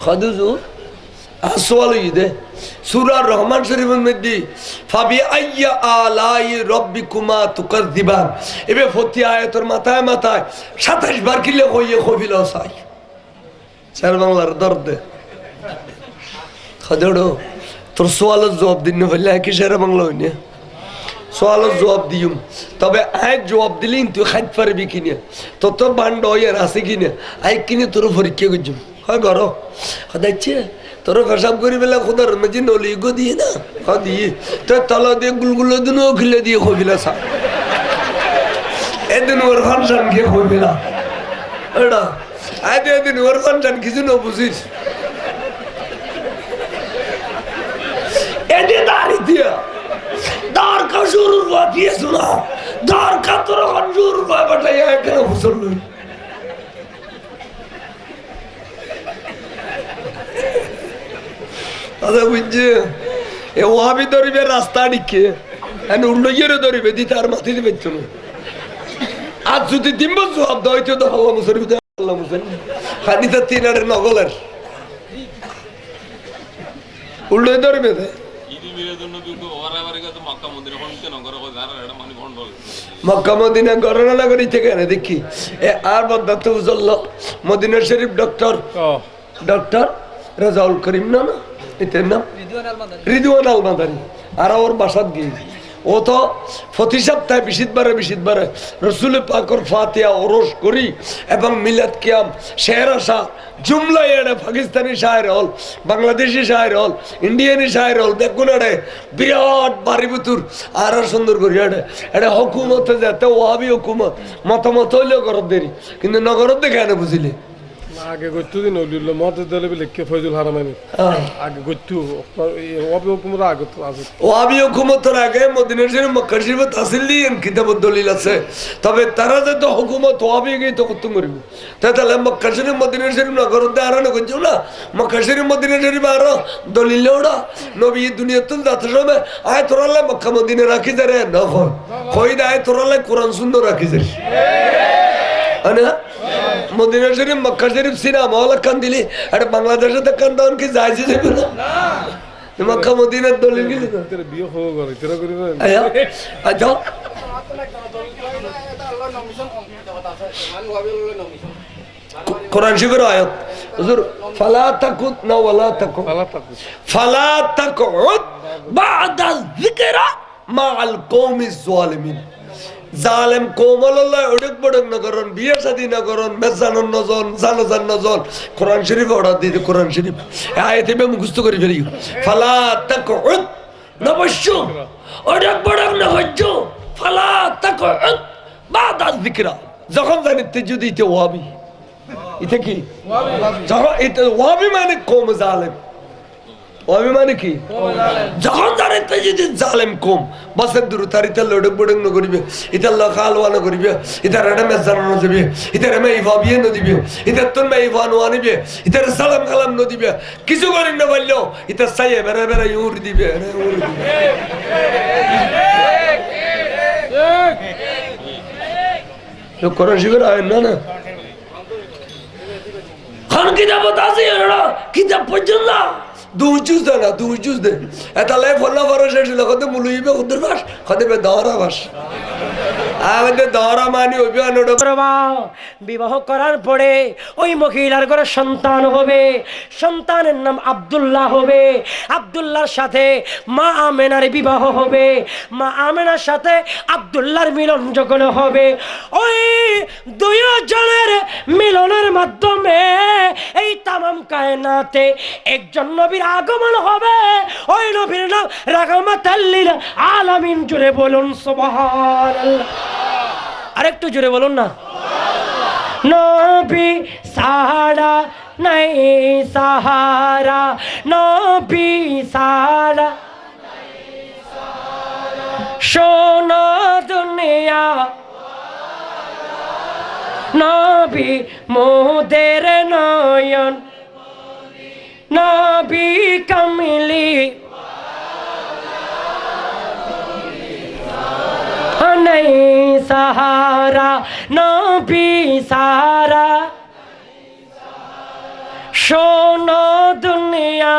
S2: খাদুজু আসওয়াল ইদে সূরা রহমান শরীফের মধ্যে ফাবি আইয়া আলাই রাব্বিকুমা তুকাযিবান এবে ফতি আয়াতের মাথায় 27 বার কিলে কইয়ে কবিল চাই চার বাংলার দর্দ খাদড়ো তোর সওয়ালের জবাব দিন হইলে কি সারা বাংলা হইনি সওয়ালের জবাব দিউম তবে আই জবাব দিলেন তুই খাইতে পারবি কিনা তত বান্ড হইয়ার আছে কিনা আই কিনে তোর পরীক্ষা করছুম হয় ঘর দেখছে তোর ফেসাব করি বেলা খোদার মাঝে নলি গো দিয়ে না দিয়ে তোর তলা দিয়ে গুলগুলো দিনও খিলে দিয়ে খবিলা সা এদিন ওর ফাংশন খেয়ে খবিলা এটা আজ এদিন ওর ফাংশন কিছু না বুঝিস এদিন দাঁড়ি দিয়া দাঁড় কা শুরু দিয়ে শোনা দাঁড় কা তোর শুরু বাটাই কেন ফুসল লই আচ্ছা বুঝছে এ ওয়াবি ধরিবে রাস্তা ডিকে এনে উল্লইয়ের ধরিবে দিতে আর মাথি দিবে চলো আজ যদি দিন বছর জবাব দেওয়া হইতো তো আল্লাহ মুসরিফ আল্লাহ মুসরিফ খানিতা 3 আড়ের নগলের উল্লই ধরিবে দে মক্কা মদিনা গণনা নগরী থেকে এনে দেখি এ আর বদাত উজল্ল মদিনা শরীফ ডক্টর রাজাউল করিম না এটার নাম রিদওয়ান আল মাদানী আর ওর বাসাত গিয়ে ও তো প্রতি সপ্তাহে বিশিতবারে রসুল পাকর ফাতিহা ওরস করি এবং মিলাদ কিয়াম শের আসা জুমলা এড়ে পাকিস্তানি শায়ের হল বাংলাদেশি শায়ের হল ইন্ডিয়ানি শায়ের হল দেখুন এড়ে বিরাট বাড়ি বুতুর আর সুন্দর করি এটা হকুমতে যেতে ওয়াবি হকুমত মতামত হইলেও গরব দেরি কিন্তু নগরত দেখে এনে বুঝিলে
S4: আগে গত্তু দিন হইল মতে দলে লিখে ফয়জুল হারামাইনি আগে গত্তু ওয়াবি হুকুমত আগে তো আছে
S2: ওয়াবি হুকুমতের আগে মদিনা শরীফ মক্কা শরীফ তাসিল দিয়েন কিতাবত দলিল আছে তবে তারা যে হুকুমত ওয়াবি গই তো কত করিব তাহলে মক্কা শরীফ মদিনা শরীফ নগর দাঁড়ান করছো না মক্কা শরীফ মদিনা শরীফ আর দলিল ওড়া নবী দুনিয়াতে যাতে সময় আয় তোরালে মক্কা মদিনা রাখি যারে না কই দায় তোরালে কোরআন সুন্দর রাখি যারে আনা মদিনা শরীফ মক্কা শরীফ সিনেমা হল কান দিলি আর বাংলাদেশে তো কান দান কি যাইছে যাবে না মক্কা মদিনার দলিল গিলি
S4: তেরে বিয়ে হয়ে গেল তেরা করি না
S2: আয়া আচ্ছা কোরআন শরীফের আয়াত হুজুর ফালা তাকুত না ওয়ালা তাকুত ফালা তাকুত বাদা যিকরা মাআল কওমিজ জালিমিন জালেম কওম আল্লাহ ওডক বড়ক না করন বিয়ে শাদী না করন মেজানন নজন জানাজান নজন কোরআন শরীফ অর্ডার দিতে কোরআন শরীফ আয়াতে বে মুখস্থ করে ফেলি ফালা তাকুত নবশু ওডক বড়ক না হজ্জু ফালা তাকুত বাদা যিকরা যখন জানিতে যদি তে ওয়াবি এটা কি যখন এটা ওয়াবি মানে কম জালেম ওয়াবি মানে কি যখন জানিতে যদি জালেম কম বাসের দূর তারিতে লড়ক বড়ক ন করিবে এটা আল্লাহ খালওয়া ন করিবে এটা রেডে মে জানানো যাবে এটা রেমে ইভাবিয়ে ন দিবে এটা তোর মে ইভান ওয়ানিবে এটা সালাম কালাম ন দিবে কিছু করি না বললো এটা সাইয়ে বেরে বেরে ইউর দিবে তো কোরআন শিবের আইন না না খান কিতাবত আছে এরা কিতাব পর্যন্ত দুই জুজ দে না দুই জুজ দে এটা লাই ফল্লা ফরশের লগতে মুলুইবে উদ্দর বাস খদেবে দহরা বাস আমাদের দহরা মানি হইবে আনোড
S5: বিবাহ করার পরে ওই মহিলার ঘরে সন্তান হবে সন্তানের নাম আব্দুল্লাহ হবে আব্দুল্লাহর সাথে মা আমেনার বিবাহ হবে মা আমেনার সাথে আব্দুল্লাহর মিলন যখন হবে ওই দুইজনের মিলনের মাধ্যমে এই তামাম কায়নাতে একজন নবীর আগমন হবে ওই নবীর নাম রাহমাতাল লিল আলামিন জুড়ে বলুন সুবহানাল্লাহ আরেকটু জোরে বলুন না নবী সাহারা নাই সাহারা নবী সাহারা শোনো দুনিয়া নবী মোদের নয়ন নবী কামিলি নাই সাহারা নবী সাহারা শোনো দুনিয়া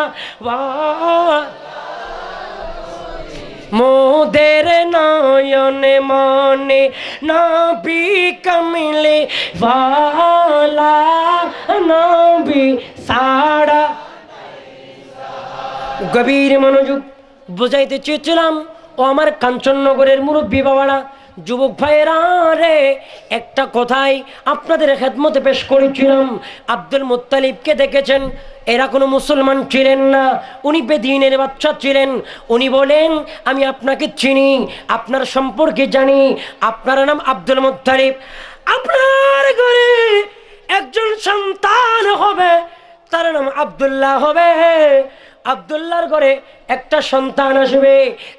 S5: মোদের নয়নে মনে নবী কামিলে ওয়ালা নবী সাহারা গভীর মনোযোগ বুঝাইতে চেয়েছিলাম ও আমার কাঞ্চননগরের মুরব্বী বাবারা যুবক ভাইয়েরা রে একটা কথাই আপনাদের খেদমতে পেশ করেছিলাম আব্দুল মুত্তালিবকে দেখেছেন এরা কোনো মুসলমান ছিলেন না উনি বেদিনের বাচ্চা ছিলেন উনি বলেন আমি আপনাকে চিনি আপনার সম্পর্কে জানি আপনার নাম আব্দুল মুত্তালিব আপনার ঘরে একজন সন্তান হবে তার নাম আব্দুল্লাহ হবে আব্দুল্লাহর ঘরে একটা সন্তান আসবে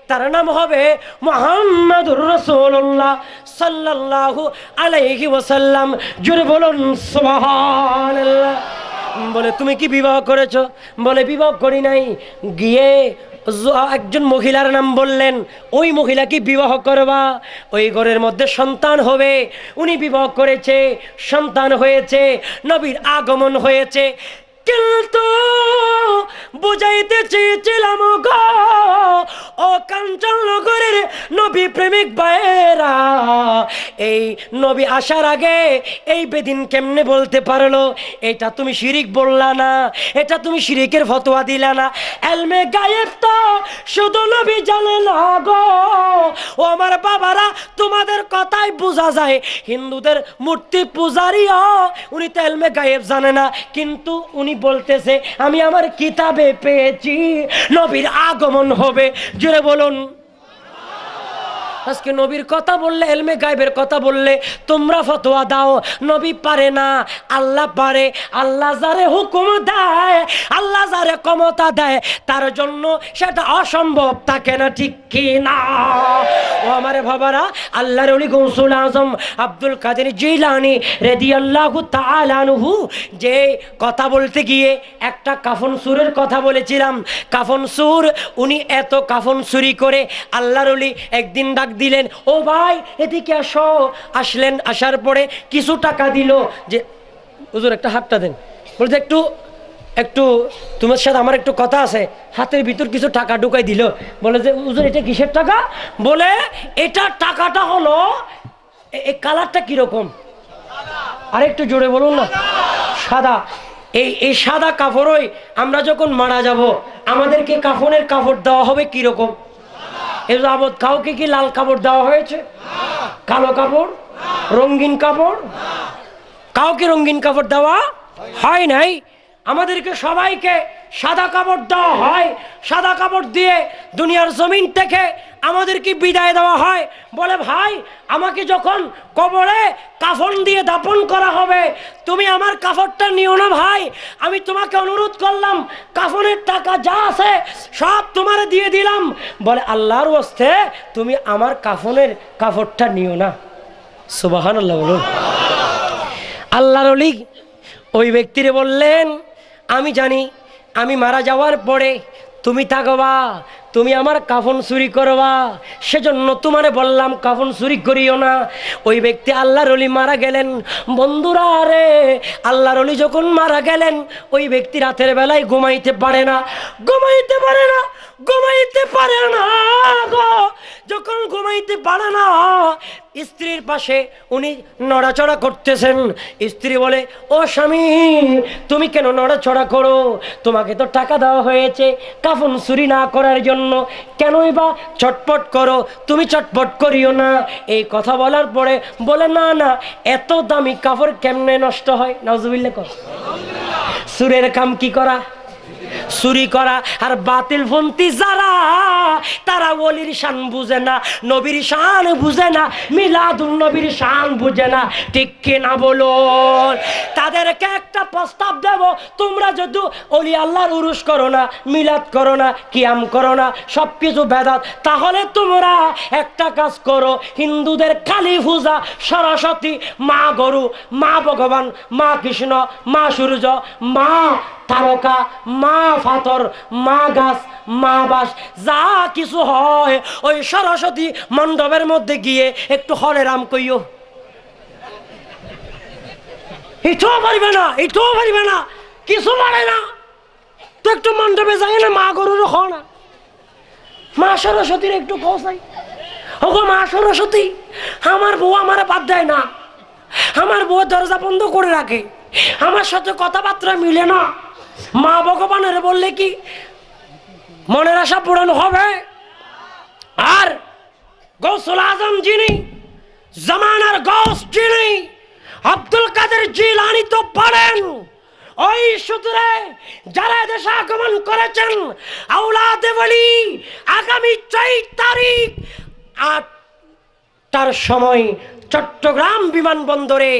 S5: তার নাম হবে মুহাম্মাদুর রাসূলুল্লাহ সাল্লাল্লাহু আলাইহি ওয়াসাল্লাম জোরে বলুন সুবহানাল্লাহ বলে তুমি কি বিবাহ করেছো বলে বিবাহ করি নাই গিয়ে একজন মহিলার নাম বললেন ওই মহিলা কি বিবাহ করবা ওই ঘরের মধ্যে সন্তান হবে উনি বিবাহ করেছে সন্তান হয়েছে নবীর আগমন হয়েছে কিন্তু বুঝাইতে চেয়েছিলাম গো ও কাঞ্চননগরের নবী প্রেমিক ভাইয়েরা এই নবী আসার আগে এই বেদিন কেমনে বলতে পারলো এটা তুমি শিরিক বললা না এটা তুমি শিরিকের ফতোয়া দিলা না এলমে গায়েব তো শুধু নবী জানে না গো ও আমার বাবারা তোমাদের কথাই বোঝা যায় হিন্দুদের মূর্তি পূজারীও উনি তো এলমে গায়েব জানে না কিন্তু উনি বলতেছে আমি আমার কিতাবে পেয়েছি নবীর আগমন হবে জোরে বলুন আজকে নবীর কথা বললে এলমে গায়েবের কথা বললে তোমরা ফতোয়া দাও নবী পারে না আল্লাহ পারে আল্লাহ যারে হুকুম দেয় আল্লাহ যারে ক্ষমতা দেয় তার জন্য সেটা অসম্ভব থাকে না ঠিক কি না ও আমার বাবারা আল্লাহর ওলি গৌসুল আজম আব্দুল কাদের জিলানী রাদিয়াল্লাহু তাআলা আনহু যে কথা বলতে গিয়ে একটা কাফন সুরের কথা বলেছিলাম কাফন সুর উনি এত কাফন চুরি করে আল্লাহর ওলি একদিন ডাক দিলেন ও ভাই এদিকে আসো আসলেন আসার পরে কিছু টাকা দিল যে হুজুর একটা হাতটা দেন বলতে একটু একটু তোমার সাথে আমার একটু কথা আছে হাতের ভিতর কিছু টাকা ঢুকাই দিল বলে যে হুজুর এটা কিসের টাকা বলে এটা টাকাটা হলো এই কালারটা কিরকম আরেকটু জোরে বলুন না, সাদা। এই সাদা কাপড়ই আমরা যখন মারা যাব আমাদেরকে কাফনের কাপড় দেওয়া হবে কিরকম? এ যাবৎ কাউকে কি লাল কাপড় দেওয়া হয়েছে? কালো কাপড়, রঙিন কাপড়? কাউকে রঙিন কাপড় দেওয়া হয় নাই। আমাদেরকে সবাইকে সাদা কাপড় দেওয়া হয়। সাদা কাপড় দিয়ে দুনিয়ার জমিন থেকে আমাদেরকে বিদায় দেওয়া হয়। বলে ভাই আমাকে যখন কবরে কাফন দিয়ে দাফন করা হবে তুমি আমার কাপড়টা নিও না ভাই, আমি তোমাকে অনুরোধ করলাম কাফনের টাকা যা আছে সব তোমারে দিয়ে দিলাম। বলে আল্লাহর ওয়াস্তে তুমি আমার কাফনের কাপড়টা নিও না। সুবহানাল্লাহ বলুন। আল্লাহর ওলি ওই ব্যক্তিরে বললেন আমি জানি আমি মারা যাওয়ার পরে তুমি থাকবা, তুমি আমার কাফন চুরি করবা, সেজন্য তোমারে বললাম কাফন চুরি করিও না। ওই ব্যক্তি আল্লাহর ওলি মারা গেলেন। বন্ধুরা রে, আল্লাহর ওলি যখন মারা গেলেন ওই ব্যক্তি রাতের বেলায় ঘুমাইতে পারে না, ঘুমাইতে পারে না, ঘুমাইতে পারে না গো। যখন ঘুমাইতে পারে না স্ত্রীর পাশে উনি নড়াচড়া করতেছেন। স্ত্রী বলে ও স্বামী তুমি কেন নড়াচড়া করো? তোমাকে তো টাকা দেওয়া হয়েছে কাফন চুরি না করার জন্য, কেনই বা চটপট করো? তুমি চটপট করিও না। এই কথা বলার পরে বলে না না এত দামি কাপড় কেমনে নষ্ট হয়? নাউজুবিল্লাহ কর। সুরের কাম কি করা? চুরি করা। আর বাতিল পন্থী যারা তারা ওলির শান বুঝে না, নবীর শান বুঝে না, মিলাদুন নবীর শান বুঝে না। ঠিক কি না বলুন? তাদেরকে একটা প্রস্তাব দেব, তোমরা যদি ওলি আল্লাহর উরুস করো না, মিলাদ করো না, কিয়াম করো না, সব কিছু বেদাত, তাহলে তোমরা একটা কাজ করো, হিন্দুদের কালী পূজা, সরস্বতী, মা গরু, মা ভগবান, মা কৃষ্ণ, মা সূর্য, মা তারকা, মা ফাতর, মা গাছ, মা বাস, যা কিছু হয় ওই সরস্বতী মণ্ডপের মধ্যে গিয়ে একটু হরে রাম কইও। এটাও পারবে না, এটাও পারবে না, কিছু পারে না তো একটু মণ্ডপে যাই না, মা গরুর খ না, মা সরস্বতীর একটু কসাই। ওগো মা সরস্বতী, আমার বউ আমার বাদ দেয় না, আমার বউ দরজা বন্ধ করে রাখে, আমার সাথে কথাবার্তা মিলে না। মা ভগবানের বললে কি মনের আশা পূরণ হবে? আর গৌসুল আজম যিনি, জামানার গৌস যিনি, আব্দুল কাদের জিলানী তো পড়েন। ওই সূত্রে যারা দেশে আগমন করেছেন আওলাদে ওলি, আগামী 4 তারিখ 8টার সময় চট্টগ্রাম বিমানবন্দরে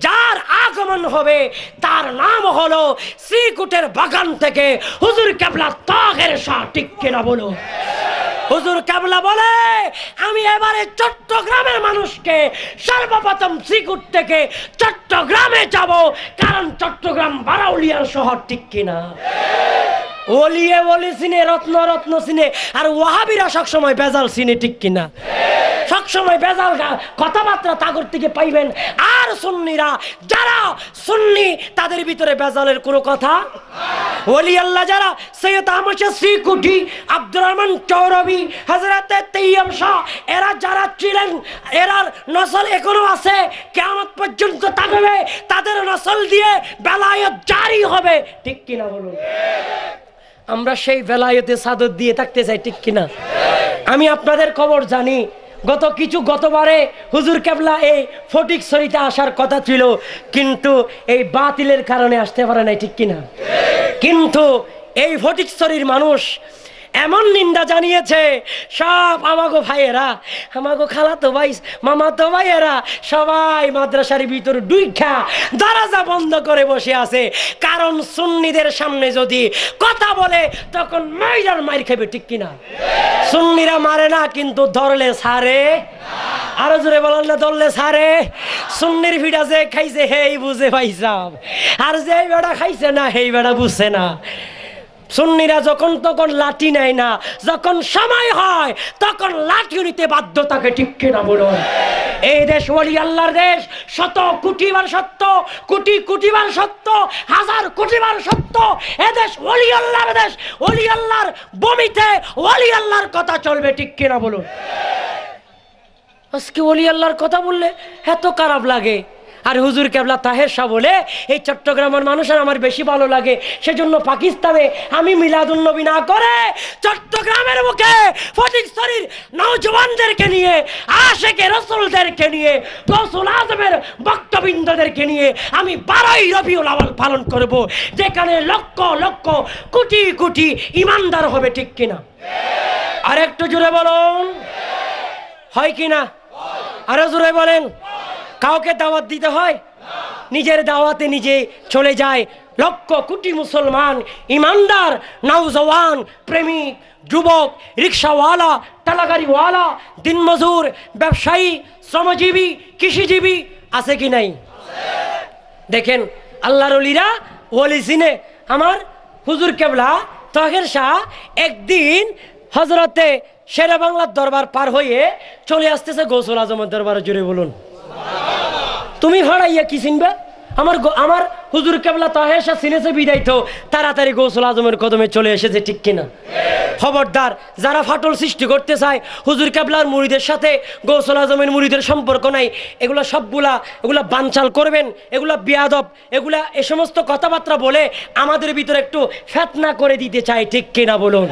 S5: যার আগমন হবে তার নাম হলো শ্রীকুটের বাগান থেকে হুজুর কেবলা তাহের শাহ। ঠিক কিনা বলো? হুজুর কেবলা বলে আমি এবারে চট্টগ্রামের মানুষকে সর্বপ্রথম শ্রীকুট থেকে চট্টগ্রামে যাব, কারণ চট্টগ্রাম বারাউলিয়ার শহর। ঠিক কিনা? ওলিয়ে ওলি চিনে, রত্ন রত্ন চিনে, আর ওয়াহাবিরা সবসময় বেজাল চিনে। ঠিক কিনা? সবসময় বেজাল কথাবার্তা তাগর থেকে পাইবেন। আর সুন্নিরা যারা সুন্নি তাদের ভিতরে বেজালের কোনো কথা। ওলি আল্লাহ যারা সৈয়দ আহমদ শ্রীকুটি, আব্দুর রহমান চৌরবি, হযরতে তৈয়ব শাহ, এরা যারা ছিলেন এরার নসল এখনো আছে, কিয়ামত পর্যন্ত থাকবে, তাদের নসল দিয়ে বেলায়েত জারি হবে। ঠিক কিনা বলুন? আমরা সেই বেলায়েতে সাদত দিয়ে থাকতে চাই। ঠিক কিনা? আমি আপনাদের খবর জানি, গতবারে হুজুর কেবলা এই ফটিকছড়িতে আসার কথা ছিল, কিন্তু এই বাতিলের কারণে আসতে পারে নাই। ঠিক কিনা? কিন্তু এই ফটিকছড়ির মানুষ এমন নিন্দা জানিয়েছে, সব আমাগো ভাইয়েরা, আমাগো খালাতো ভাই, মামাতো ভাইয়েরা সবাই মাদ্রাসার ভিতর ডুইখা দরজা বন্ধ করে বসে আছে। কারণ সুন্নিদের সামনে যদি কথা বলে তখন মাইরার মাইর খাবে। ঠিক কিনা? সুন্নিরা মারে না, কিন্তু ধরলে ছাড়ে। আরো জোরে বলেন না, ধরলে ছাড়ে। সুন্নির ভিড়া যে খাইছে হেই বুঝে ভাই সাহেব, আর যে বেড়া খাইছে না হেই বেড়া বুঝছে না। সুন্নিরা যখন তখন লাঠি নেয় না, যখন সময় হয় তখন লাঠি নিতে বাধ্য থাকে। ঠিক কিনা বলুন? এই দেশ ওলি আল্লাহর দেশ, শত কোটিবার সত্য, কোটি কোটিবার সত্য, হাজার কোটিবার সত্য। এদেশ ওলি আল্লাহর দেশ, ওলি আল্লাহর ভূমিতে ওলি আল্লাহর কথা চলবে। ঠিক কিনা বলুন? আজকে ওলি আল্লাহর কথা বললে এত খারাপ লাগে, আর হুজুর কেবলা তাহের শাহ বলে এই চট্টগ্রামের মানুষের আমার বেশি ভালো লাগে, সেজন্য পাকিস্তানে আমি মিলাদুন্নবী না করে চট্টগ্রামের মুখে ফটিকছড়ির নওজওয়ানদেরকে নিয়ে, আশেকে রসুলদেরকে নিয়ে, গৌসুল আজমের ভক্তবৃন্দদেরকে নিয়ে আমি 12ই রবিউল আউয়াল পালন করব, যেখানে লক্ষ লক্ষ কোটি কোটি ইমানদার হবে, ঠিক কিনা? আর একটু জোরে বলুন, হয় কিনা? আরো জোরে বলেন। কাউকে দাওয়াত দিতে হয়? নিজের দাওয়াতে নিজে চলে যায় লক্ষ কোটি মুসলমান, ইমানদার, নওজওয়ান, প্রেমিক, যুবক, রিক্সাওয়ালা, টালাগাড়িওয়ালা, দিনমজুর, ব্যবসায়ী, শ্রমজীবী, কৃষিজীবী আছে কি নাই? দেখেন আল্লাহর ওলিরা ওলি চিনে। আমার হুজুর কেবলা তাহের শাহ একদিন হজরতে শেরে বাংলার দরবার পার হয়ে চলে আসতেছে গৌসুল আজমের দরবারে। জুড়ে বলুন, তুমি ভাড়াইয়া কি চিনবে? আমার হুজুর কেবলা তাহের শাহ চিনেছে বিদায় তো তাড়াতাড়ি গৌসুল আজমের কদমে চলে এসেছে, ঠিক কিনা? খবরদার, যারা ফাটল সৃষ্টি করতে চায় হুজুর কেবলার মুরিদের সাথে গৌসুল আজমের মুরিদের সম্পর্ক নাই, এগুলা এগুলা বানচাল করবেন, এগুলা বিয়াদব, এগুলা এ সমস্ত কথাবার্তা বলে আমাদের ভিতরে একটু ফেতনা করে দিতে চায়, ঠিক কিনা বলুন?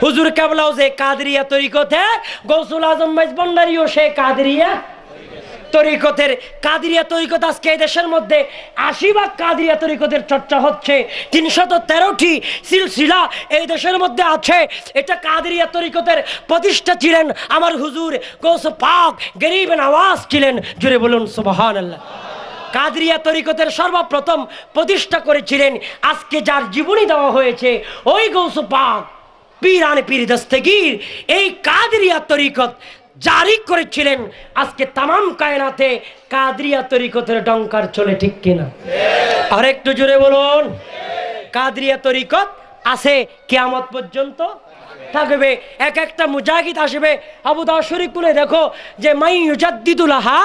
S5: হুজুর কেবলাও যে কাদরিয়া তরিকতে, গৌসুল আজম মেজবন্ডারিও সে কাদরিয়া তরিকতের। কাদিরিয়া তরিকত আজকে এই দেশের মধ্যে 80 কাদিরিয়া তরিকতের চর্চা হচ্ছে, 313টি সিলসিলা এই দেশের মধ্যে আছে। এটা কাদিরিয়া তরিকতের প্রতিষ্ঠা ছিলেন আমার হুজুর গৌস পাক গরিব নওয়াজ ছিলেন। জুড়ে বলুন সুবহানাল্লাহ। কাদিরিয়া তরিকতের সর্বপ্রথম প্রতিষ্ঠা করেছিলেন, আজকে যার জীবনী দেওয়া হয়েছে ওই গৌস পাক পীরানে পীর দস্তগীর এই কাদিরিয়া তরিকত জারি করেছিলেন। আজকে তামাম কায়নাতে কাদরিয়া তরিকতের ডঙ্কার চলে, ঠিক কিনা? আর একটু জোরে বলুন। কাদরিয়া তরিকত আছে কিয়ামত পর্যন্ত থাকবে। এক একটা মুজাহিদ আসবে। আবু দাউদ শরীফ খুলে দেখো যে মাই ইউজাদ্দিদুলাহা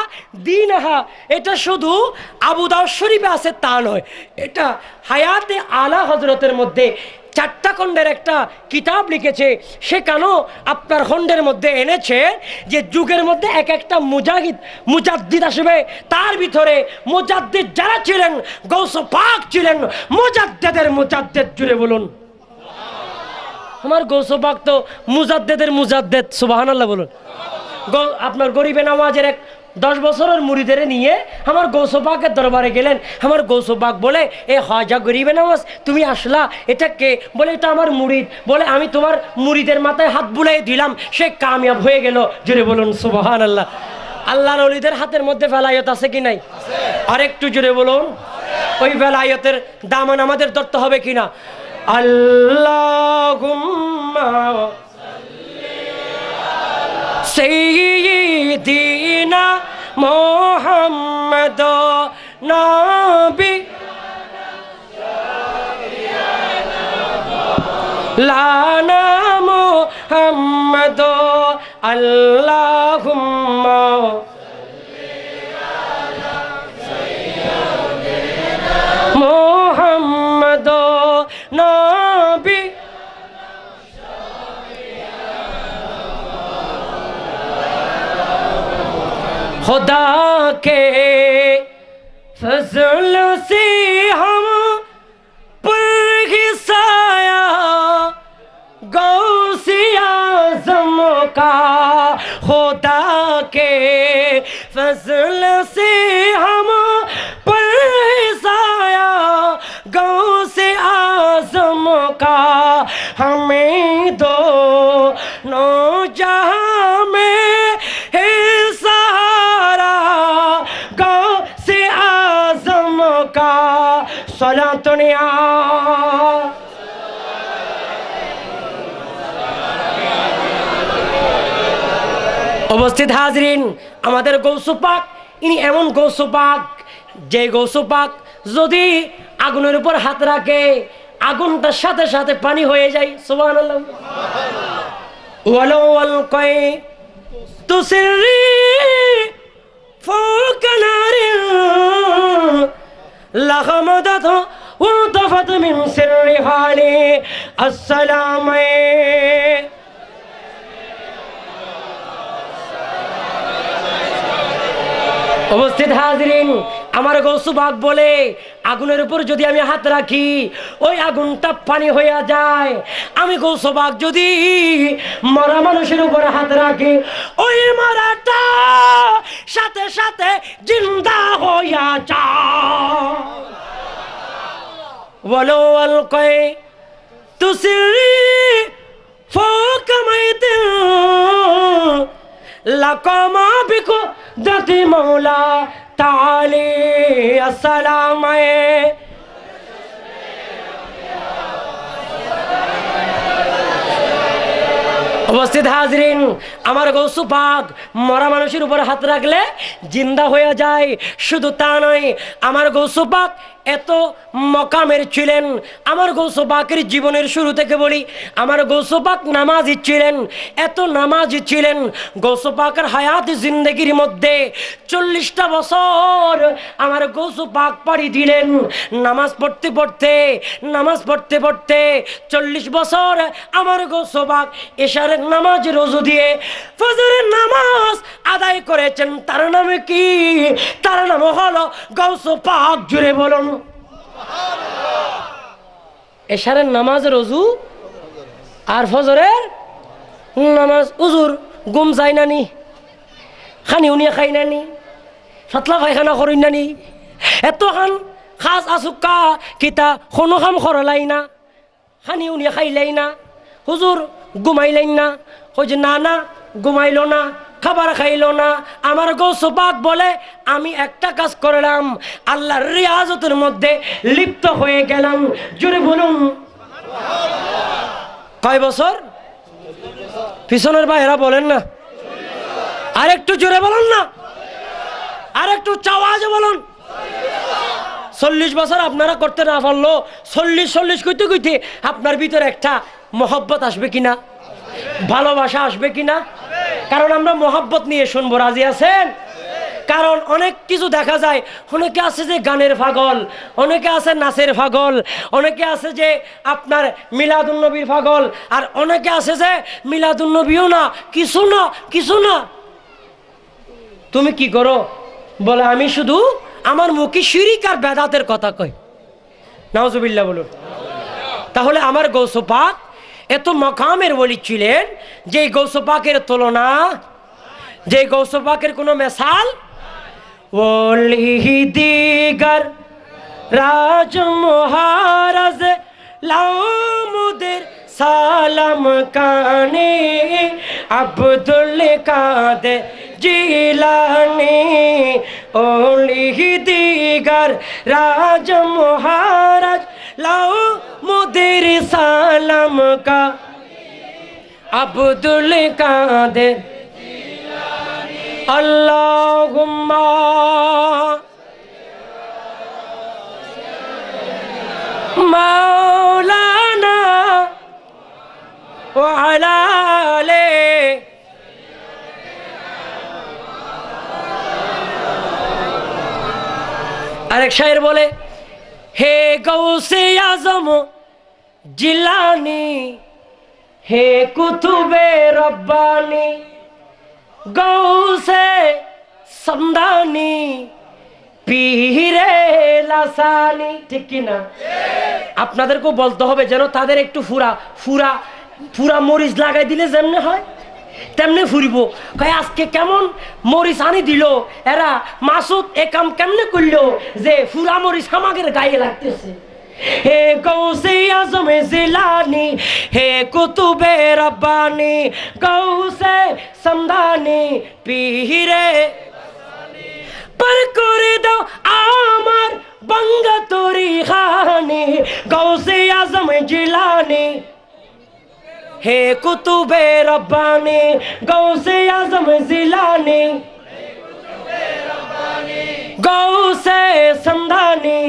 S5: দীনহা, এটা শুধু আবু দাউদ শরীফে আছে তা নয়, এটা হায়াতে আলা হযরতের মধ্যে 4টা খণ্ডের একটা কিতাব লিখেছে। সেখানেও আপনার খণ্ডের মধ্যে এনেছে যে যুগের মধ্যে এক একটা মুজাদ্দিদ আসবে, তার ভিতরে মুজাদ্দিদ যারা ছিলেন গৌস পাক ছিলেন মুজাদ্দিদের মুজাদ্দিদ। জুড়ে বলুন, আমার গৌস পাক তো মুজাদ্দিদের মুজাদ্দিদ। সুবহানাল্লাহ বলুন। আপনার গরিবে নামাজের এক 10 বছরের মুরিদের নিয়ে আমার গৌস পাকের দরবারে গেলেন। আমার গৌস পাক বলে, এ হাজা গরিবে নামাজ তুমি আসলা, এটা কে? বলে এটা আমার মুরিদ। বলে আমি তোমার মুরিদের মাথায় হাত বুলাই দিলাম, সে কামিয়াব হয়ে গেল। জুড়ে বলুন সুবহানাল্লাহ। আল্লাহর ওলিদের হাতের মধ্যে বেলায়েত আছে কি নাই? আর একটু জুড়ে বলুন। ওই বেলায়েতের দামান আমাদের ধরতে হবে কিনা? আল্লাহুম্মা সাইয়্যিদিনা মুহাম্মদ নবী লানা মুহাম্মদ আল্লাহুম্মা মুহাম্মদ নবী खुदा के फजल से हम पर ही साया गौसे आज़म का, खुदा के फजल से हम पर ही साया गौसे आज़म का, हमें दो नो जहां में है সলাতনিয়া। উপস্থিত হাজরিন, আমাদের গৌস পাক ইনি এমন গৌস পাক যে গৌস পাক যদি আগুনের উপর হাত রাখে আগুনটার সাথে সাথে পানি হয়ে যায়। সুবহানাল্লাহ। ওয়ালাউ আলকাই তুসিরি ফাওকা নারিন لغمدته وانطفت من سر حالي السلام। উপস্থিত হাজরিন, আমার গৌসু পাক বলে আগুনের উপর যদি আমি হাত রাখি ওই আগুনটা পানি হয়ে যায়। আমি গৌসু পাক যদি মরা মানুষের উপর হাত রাখি ওই মরাটা সাথে সাথে জিন্দা হইয়া যায়। বলো আলকাই তুসিরি ফোক মাইতে লাকামা বিকো দাতি মৌলা তাআলা আসসালাম। উপস্থিত হাজরিন, আমার গৌসু পাক মরা মানুষের উপর হাত রাখলে জিন্দা হয়ে যায়। শুধু তা নয়, আমার গৌসু পাক এত মকামের ছিলেন। আমার গৌসু পাকের জীবনের শুরু থেকে বলি, আমার গৌসু পাক নামাজি ছিলেন, এত নামাজি ছিলেন। গৌসু পাকের হায়াত জিন্দগির মধ্যে 40টা বছর আমার গৌসু পাক পাড়ি দিলেন নামাজ পড়তে পড়তে, নামাজ পড়তে পড়তে 40 বছর আমার গৌসু পাক এশারের নামাজ রোজু দিয়ে ফজরের নামাজ আদায় করেছেন। তার নামে কি? তার নাম হলো গৌসু পাক। জুড়ে বলুন এশারের নামাজ রোজু আর ফজরের নামাজ উজুর গুম যায় নানি, খানি উনিয়া খাই নানি, ফাতলা পায়খানা করেন নানি, এত খান খাস আসুকা কিতা কোনো কাম করলাই না, খানি উনিয়া খাইলাই না, হুজুর ঘুমাইলেন না। ওই যে না না ঘুমাইল না, খাবার খাইলো না। আমার গৌসু পাক বলে আমি একটা কাজ করলাম, আল্লাহর রিয়াজতের মধ্যে লিপ্ত হয়ে গেলাম। জুড়ে বলুন কয় বছর? পিছনের ভাইরা বলেন না, আর একটু জোরে বলুন না, আর একটু চাওয়াজে বলুন। 40 বছর আপনারা করতে না পারলো 40 কইতে কইতে আপনার ভিতরে একটা মহব্বত আসবে কিনা, ভালোবাসা আসবে কিনা? কারণ আমরা মহব্বত নিয়ে শুনবো, রাজি আছেন? কারণ অনেক কিছু দেখা যায়, অনেকে আছে যে গানের পাগল, অনেকে আছে নাচের পাগল, অনেকে আছে যে আপনার মিলাদুন্নবীর পাগল, আর অনেকে আছে যে মিলাদুন্নবীও না, কিছু না কিছু না। তুমি কি করো? বলে আমি শুধু আমার মুখে শিরিক আর বেদাতের কথা কই। নাউজুবিল্লাহ বলুন। তাহলে আমার গৌসু পাক এত মকামের ওলি ছিলেন যে গৌসু পাকের তুলনা, যে গৌসু পাকের কোনো মেসাল ওলি দিগার রাজ মহারাজ লামুদের সালাম কানে আব্দুল কাদের জিলানি ওলি দিগার রাজ মহারাজ লামুদের সালাম কা আব্দুল কাদের আল্লাহুম্মা মাওলানা ওয়া আলা আলি আরেক শায়ের বলে হে গৌসে আজম জিলানি হে কুতুবে রব্বানি গৌসে সমদানি পীরে লাসানি। ঠিক কিনা? আপনাদেরকেও বলতে হবে যেন তাদের একটু ফুরা ফুরা ফুরা মরিচ লাগাই দিলে যেমনি হয় তেমনি ফুরিব। কয় আজকে কেমন মরিচ আনি দিল এরা, মাসুদ এ কাম কেমনে করলো যে ফুরা মরিচ আমাদের গায়ে লাগতেছে। হে গৌসে আজম জিলানি হে কুতুবে রব্বানি গৌসে সমদানি পীরে পার করে দাও আমার বঙ্গা তোরি খানি গৌসে আজম জিলানি হে কুতুবে রব্বানি গৌসে আজম জিলানি গৌসে সমদানি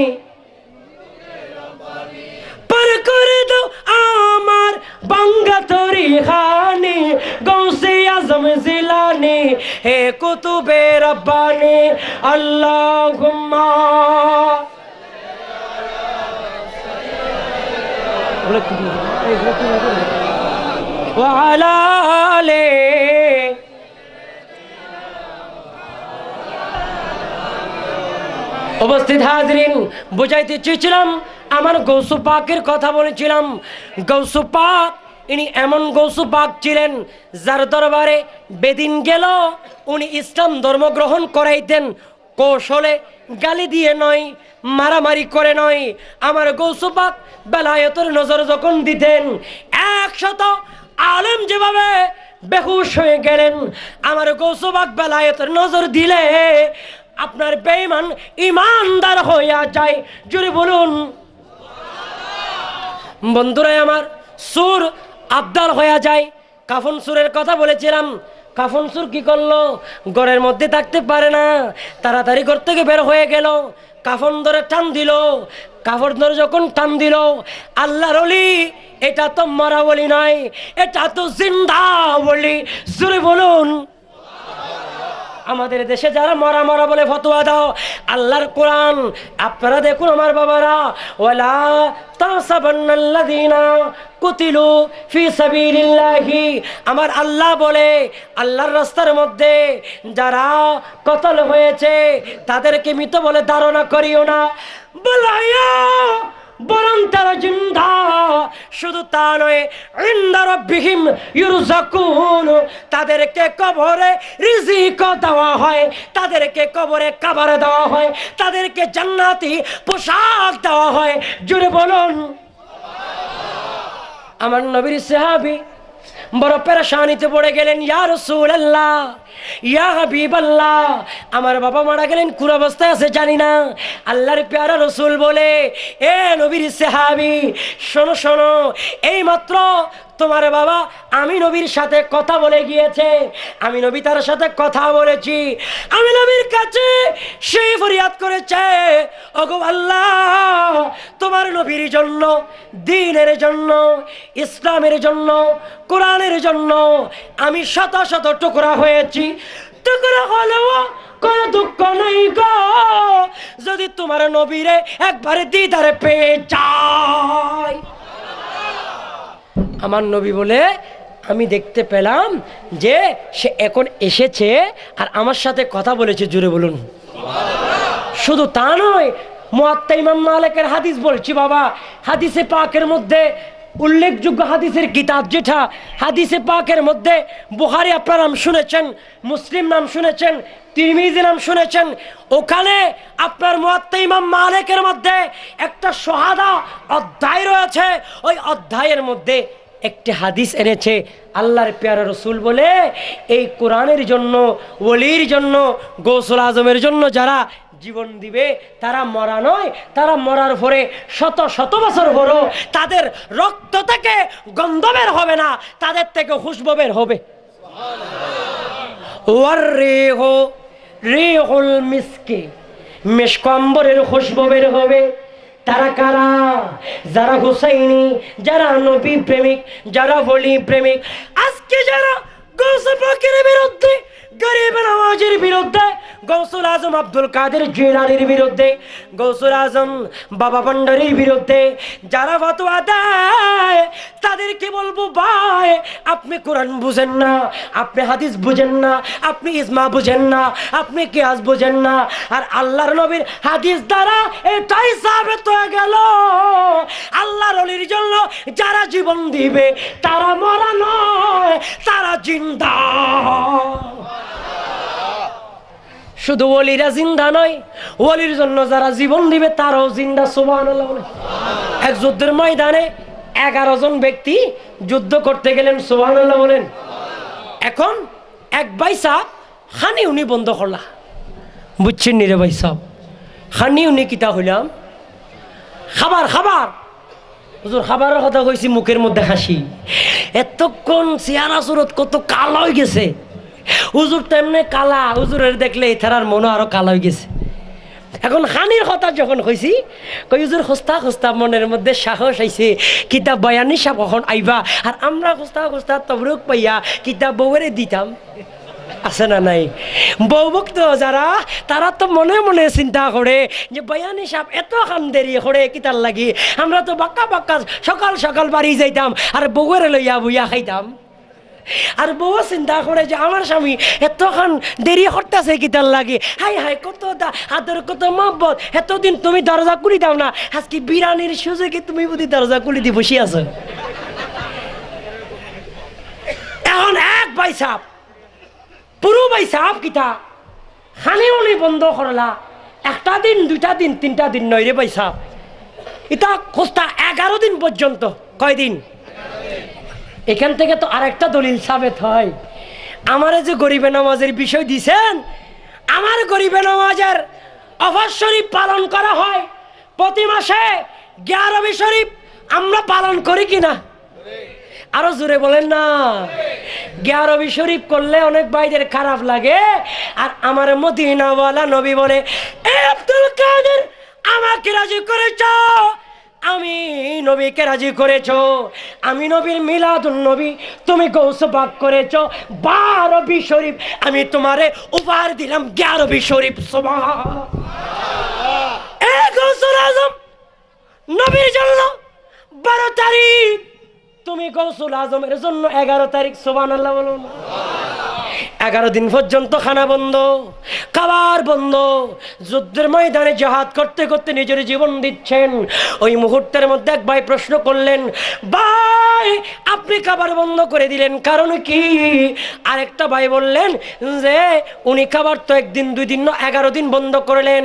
S5: পার করে দাও আমার বঙ্গা তোরি খানি গৌসে আজম জিলানি হে কুতুবে রব্বানি আল্লাহুম্মা ওয়া আলা আলি উপস্থিত হাজরিন, বুঝাইতে চেয়েছিলাম আমার গৌসু পাকের কথা বলেছিলাম। গৌসু পাক ইনি এমন গৌসু পাক ছিলেন যার দরবারে বেদিন গেল উনি ইসলাম ধর্ম গ্রহণ করাইতেন, কৌশলে গালি দিয়ে নয়, মারামারি করে নয়। আমার গৌসু পাক বেলায়েতের নজর যখন দিতেন 100 আলেম যেভাবে বেহুশ হয়ে গেলেন, আমার গৌসু পাক বেলায়েতের নজর দিলে আপনার বেঈমান ইমানদার হইয়া যায়। জুড়ে বলুন বন্ধুরা আমার, সুর আবদাল হইয়া যায়। কাফন সুরের কথা বলেছিলাম। কাফন সুর কি করলো? ঘরের মধ্যে থাকতে পারে না, তাড়াতাড়ি ঘর থেকে বের হয়ে গেল, কাফন ধরে টান দিল। কাফন ধরে যখন টান দিল, আল্লাহর ওলি, এটা তো মরা ওলি নয়, এটা তো জিন্দা ওলি। জুড়ে বলুন। আমাদের দেশে যারা মরা মরা বলে ফতোয়া দাও, আল্লাহর কোরআন আপনারা দেখুন আমার বাবারা, ওয়ালা তাসাবান্নাল্লাযীনা কুতিলু ফি সাবিলিল্লাহি, আমার আল্লাহ বলে আল্লাহর রাস্তার মধ্যে যারা কতল হয়েছে তাদেরকে মৃত বলে ধারণা করিও না, বলাইয়া বরং তারা জিন্দা। শুধু তা নয়, ইনদা রাব্বিহিম ইউরযাকুন, তাদেরকে কবরে রিজিক দেওয়া হয়, তাদেরকে কবরে খাবার দেওয়া হয়, তাদেরকে জান্নাতি পোশাক দেওয়া হয়। জুড়ে বলুন। আমার নবীর সাহাবী বড় পেরেশানিতে পড়ে গেলেন, ইয়া রাসূলুল্লাহ, ইয়া হাবিবাল্লাহ, আমার বাবা মারা গেলেন, কোন অবস্থায় আছে জানি না। আল্লাহর প্যারা রসুল বলে, এ নবীর সাহাবী, শোনো শোনো, এই মাত্র তোমার বাবা আমি নবীর সাথে কথা বলে গিয়েছে, আমি নবী তার সাথে কথা বলেছি, আমি নবীর কাছে সেই ফরিয়াদ করেছে, ওগো আল্লাহ, তোমার নবীর জন্য, দ্বীনের জন্য, ইসলামের জন্য, কোরআনের জন্য আমি শত শত টুকরা হয়েছি, টুকরা হলেও কোনো দুঃখ নেই গো, যদি তোমার নবীরে একবারে দিদারে পেয়ে যায়। আমার নবী বলে, আমি দেখতে পেলাম যে সে এখন এসেছে আর আমার সাথে কথা বলেছে। জুড়ে বলুন। শুধু তা নয়, মুয়াত্তা ইমাম মালিকের হাদিস বলছি বাবা, হাদিসে পাকের মধ্যে উল্লেখযোগ্য হাদিসের কিতাব যেটা, হাদিসে পাকের মধ্যে বুখারী আপনার নাম শুনেছেন, মুসলিম নাম শুনেছেন, তিরমিজি নাম শুনেছেন, ওখানে আপনার মুয়াত্তা ইমাম মালিকের মধ্যে একটা শাহাদা অধ্যায় রয়েছে। ওই অধ্যায়ের মধ্যে একটি হাদিস এনেছে, আল্লাহর প্যারা রসুল বলে, এই কোরআনের জন্য, ওলির জন্য, গৌসুল আজমের জন্য যারা জীবন দিবে তারা মরা নয়, তারা মরার পরে শত শত বছর পরও তাদের রক্ত থেকে গন্ধ বের হবে না, তাদের থেকে খুশবু বের হবে। ওয়ার রিহ রিহুল মিসকি, মিশক আম্বরের খুশবু বের হবে। তারা কারা? যারা হুসাইনি, যারা নবী প্রেমিক, যারা ওলি প্রেমিক। আজকে যারা গৌসে পাকের বিরুদ্ধে, গরিব নওয়াজের বিরুদ্ধে, গৌসুল আজম আব্দুল কাদের জিলানীর বিরুদ্ধে, গৌসুল আজম বাবা ভান্ডারীর বিরুদ্ধে যারা ফতোয়া দেয়, তাদেরকে বলবো, ভাই আপনি কোরআন বুঝেন না, আপনি হাদিস বুঝেন না, আপনি ইজমা বুঝেন না, আপনি কিয়াস বুঝেন না। আর আল্লাহর নবীর হাদিস দ্বারা এটাই সাবিত হয়ে গেল, আল্লাহর ওলির জন্য যারা জীবন দিবে তারা মরা নয়, তারা জিন্দা। শুধু ওলিরা জিন্দা নয়, ওলির জন্য যারা জীবন দিবে তারাও জিন্দা। সুবহানাল্লাহ বলে। এক যুদ্ধের ময়দানে 11 জন ব্যক্তি যুদ্ধ করতে গেলেন। সুবহানাল্লাহ বলেন। এখন এক ভাই সাহেব খানি উনি বন্ধ করলা, বুঝছেন নি রে ভাই সাহেব? খানি উনি কিতা হইলাম, খাবার খাবার, হুজুর খাবারের কথা কইছি, মুখের মধ্যে হাসি। এতক্ষণ চেহারা সুরত কত কালো হয়ে গেছে, হুজুর তেমনি কালা, হুজুরের দেখলে এথার মনও আরো কালো হয়ে গেছে। এখন খানির কথা যখন কইছি, কই হুজুর খুস্তা খুস্তা মনের মধ্যে সাহস আইছে, কিতাব বয়ানি সাহেব কখন আইবা, আর আমরা খুস্তা খুস্তা তবরুক পাইয়া কিতাব বউরে দিতাম। আছে না নাই? বউ ভক্ত যারা, তারা তো মনে মনে চিন্তা করে যে বয়ানি সাহেব এত খান দেরি করে কিতার লাগি, আমরা তো বাক্কা বাক্কা সকাল সকাল বাড়ি যাইতাম আর বউরে লইয়া বইয়া খাইতাম। আর বউ চিন্তা করে যে আমার স্বামী এতক্ষণ দেরি করতেছে কি তার লাগে, হাই হাই কত আদর কত মহব্বত, এতদিন তুমি দরজা খুলি দাও না, আজকে বিরানির সুযোগে তুমি বুঝি দরজা খুলি দিয়ে বসে আছো। এখন এক ভাই সাপ পুরো ভাই সাপ কিতা খানি উনি বন্ধ করলা, একটা দিন দুইটা দিন তিনটা দিন নয় রে ভাই সাপ, এটা খোঁজটা 11 দিন পর্যন্ত। কয়দিন? এখান থেকে তো আরেকটা দলিল সাবেত হয়। আমারে যে গরিবে নামাজের বিষয় দিছেন, আমার গরিবে নামাজের অফার শরীফ পালন করা হয় প্রতি মাসে 11 শরীফ আমরা পালন করি কিনা? আরো জোরে বলেন না। 11 শরীফ করলে অনেক ভাইদের খারাপ লাগে, আর আমার মদিনাওয়ালা নবী বলে, এ আব্দুল কাদের আমাকে রাজি করেছ, আমি নবীকে রাজি করেছ, আমি নবীর মিলাদুন নবী, তুমি গৌস পাক করেছ 12 শরীফ, আমি তোমারে উপহার দিলাম 11 শরীফ। সুবহানাল্লাহ। এ গৌসুল আজম নবীর জন্য 12 তারিখ, তুমি গৌসুল আজমের জন্য 11 তারিখ। সুবহানাল্লাহ বলুন। 11 দিন পর্যন্ত খানা বন্ধ, খাবার বন্ধ, যুদ্ধের ময়দানে জিহাদ করতে করতে নিজের জীবন দিচ্ছেন। ওই মুহূর্তের মধ্যে এক ভাই প্রশ্ন করলেন, ভাই আপনি খাবার বন্ধ করে দিলেন কারণ কি? আরেকটা ভাই বললেন যে উনি খাবার তো একদিন দুই দিন 11 দিন বন্ধ করলেন।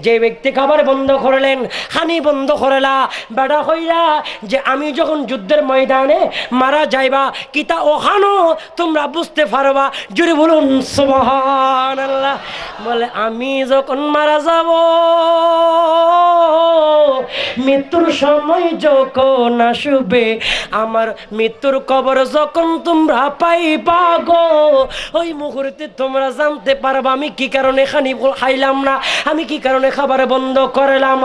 S5: যে ব্যক্তি খাবার বন্ধ করলেন, খানি বন্ধ করলা, বেড়া হইলা যে আমি যখন যুদ্ধের ময়দানে মারা যাইবা কিতা ওখানো তোমরা বুঝতে পারবা। জুড়ে বলুন সুবহানাল্লাহ। বলে আমি যখন মারা যাব, মৃত্যুর সময় যখন আসবে, আমার মৃত্যুর কবর যখন তোমরা পাইবা গো, ওই মুহূর্তে তোমরা জানতে পারবা আমি কি কারণে খানি খাইলাম না, আমি কি কারণে খাবার বন্ধ করলাম।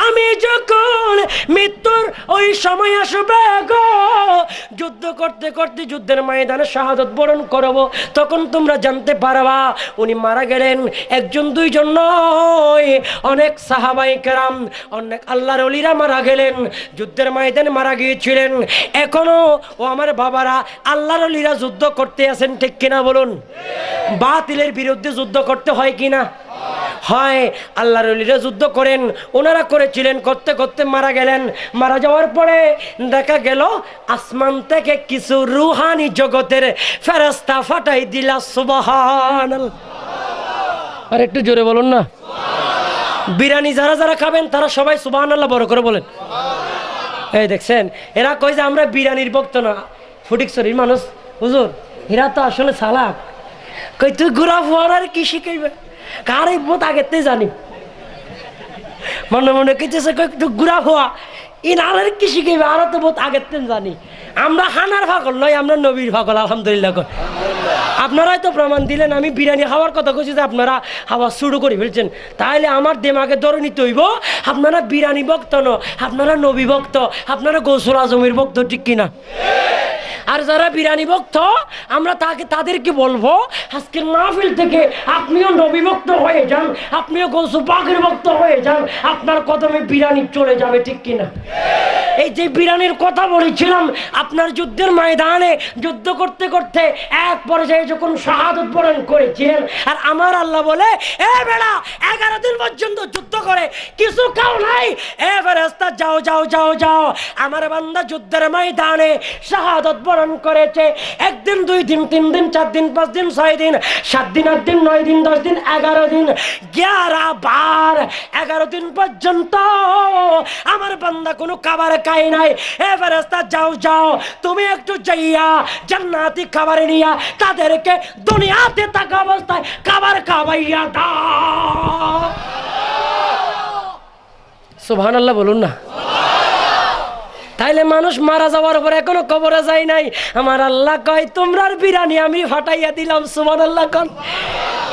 S5: আমি যখন মৃত্যুর ওই সময় আসবে গো, যুদ্ধ করতে করতে যুদ্ধের ময়দানে শাহাদত বরণ করব, তখন তোমরা জানতে পারবা উনি মারা গেলেন একজন দুইজন নয়, অনেক সাহাবায়ে কেরাম, অনেক আল্লাহর ওলিরা মারা গেলেন, যুদ্ধের ময়দানে মারা গিয়েছিলেন। এখনো ও আমার বাবারা আল্লাহর ওলিরা যুদ্ধ করতে আছেন, ঠিক কিনা বলুন? বাতিলের বিরুদ্ধে যুদ্ধ করতে হয় কিনা? হয়। আল্লাহর ওলিরা যুদ্ধ করেন, ওনারা করেছিলেন, করতে করতে মারা গেলেন। মারা যাওয়ার পরে দেখা গেল আসমান থেকে কিছু রুহানি জগতের ফেরেশতা ফাটাই দিলা। সুবহানাল্লাহ। আর একটু জোরে বলুন না। বিরিয়ানি যারা যারা খাবেন তারা সবাই সুবহানাল্লাহ বড় করে বলেন। এই দেখছেন, এরা কয় যে আমরা বিরিয়ানির ভক্ত না, ফটিকছড়ির মানুষ। হুজুর এরা তো আসলে চালাক। কই তুই ঘুরা ফুয়ার কি শিখাইবে? কার এই বোধ আগেতে জানি, মনে মনে কেছে একটু ঘুরা হওয়া ইনারের কি শিখাইবে, আরো তো বোধ আগের জানি। আমরা হানার পাগল নয়, আমরা নবীর পাগল। আলহামদুলিল্লাহ। আপনারাই তো প্রমাণ দিলেন, আমি বিরিয়ানি খাওয়ার কথা কইছি যে আপনারা খাওয়া শুরু করে ফেলছেন। তাহলে আমার দেমাগে ধরে নিতে হইব আপনারা বিরিয়ানি ভক্ত ন, আপনারা নবী ভক্ত, আপনারা গৌসুল আজমের ভক্ত, ঠিক কিনা? আর যারা বিরিয়ানি ভক্ত আমরা তাদেরকে বলবো আজকের মাহফিল থেকে আপনিও নবী ভক্ত হয়ে যান, আপনিও গৌসুল পাকের ভক্ত হয়ে যান, আপনার কদমে বিরিয়ানি চলে যাবে, ঠিক কিনা? এই যে বিরিয়ানির কথা বলেছিলাম, আপনার যুদ্ধের ময়দানে যুদ্ধ করতে করতে এক পর্যায়ে যখন শাহাদত বরণ করেছিলেন, আর আমার আল্লাহ বলে এ বেড়া 11 দিন পর্যন্ত যুদ্ধ করে কিছু খাও নাই, এ ফেরেশতা যাও যাও যাও যাও, আমার বান্দা যুদ্ধের ময়দানে শাহাদত বরণ করেছে। একদিন, 2 দিন, 3 দিন, 4 দিন, 5 দিন, 6 দিন, 7 দিন, 8 দিন, 9 দিন, 10 দিন, 11 দিন, 11 বার 11 দিন পর্যন্ত আমার বান্দা কোনো খাবার খায় নাই। এ ফেরেশতা যাও যাও, তুমি একটু যাইয়া জান্নাতি খাবার নিয়া তাদেরকে দুনিয়াতে থাকা অবস্থায় খাবার খাওয়াইয়া দাও। সুবহানাল্লাহ বলুন না। তাইলে মানুষ মারা যাওয়ার পর এখনো কবরে যায় নাই, আমার আল্লাহ কয় তোমরার বিরিয়ানি আমি ফাটাইয়া দিলাম। সুবহানাল্লাহ কোন।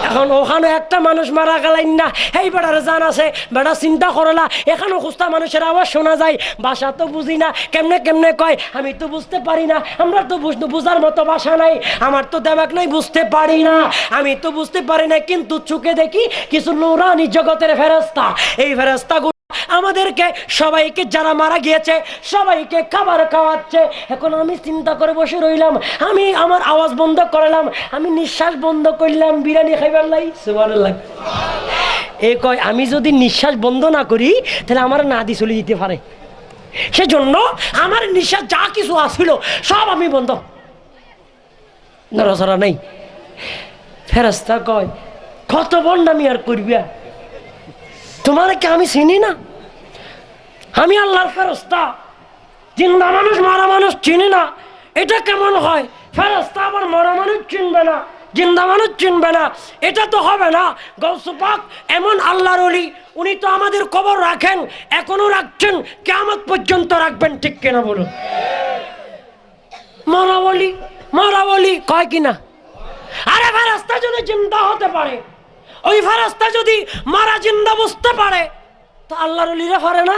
S5: এখন ওখানে একটা মানুষ মারা গেলেন না, এই বেড়ার জান আছে, বেড়া চিন্তা করলা, এখানে খুস্তা মানুষের আওয়াজ শোনা যায়, ভাষা তো বুঝি না, কেমনে কেমনে কয় আমি তো বুঝতে পারি না, আমরা তো বুঝার মতো ভাষা নাই, আমার তো দেমাগ নাই, বুঝতে পারি না, আমি তো বুঝতে পারি না, কিন্তু চোখে দেখি কিছু নূরানি জগতের ফেরেশতা, এই ফেরেশতা আমাদেরকে সবাইকে যারা মারা গিয়েছে সবাইকে খাবার খাওয়াচ্ছে। এখন আমি চিন্তা করে বসে রইলাম, আমি আমার আওয়াজ বন্ধ করলাম, আমি নিঃশ্বাস বন্ধ করলাম, বিরিয়ানি খাইবার লাই। সুবহানাল্লাহ। এ কয় আমি যদি নিঃশ্বাস বন্ধ না করি তাহলে আমার নাদি চলে যেতে পারে, সেজন্য আমার নিঃশ্বাস যা কিছু আসছিল সব আমি বন্ধ, নড়াচড়া নেই। ফেরেশতা কয় কত বন্ডামি আর করবি, তোমার কি আমি চিনি না? আমি আল্লাহর ফেরেশতা, জিন্দা মানুষ মরা মানুষ চিনি না, এটা কেমন হয়? ফেরেশতা আবার মরা মানুষ চিনবে না, জিন্দা মানুষ চিনবে না, এটা তো হবে না। গৌস পাক এমন আল্লাহর ওলি, উনি তো আমাদের খবর রাখেন, এখনো রাখছেন, কিয়ামত পর্যন্ত রাখবেন, ঠিক কিনা বলুন? মরা বলি কয় কিনা? আরে ফেরেশতা যদি জিন্দা হতে পারে, ওই ফেরেশতা যদি মারা জিন্দা বুঝতে পারে, তো আল্লাহর ওলিরা পারে না?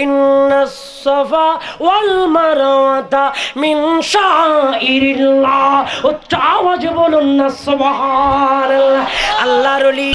S5: ইন্নাস সাফা ওয়াল মারওয়াতা মিন শাইরিল্লাহ। উচ্চ আওয়াজে বলুন না সুবহানাল্লাহ। আল্লাহর ওলি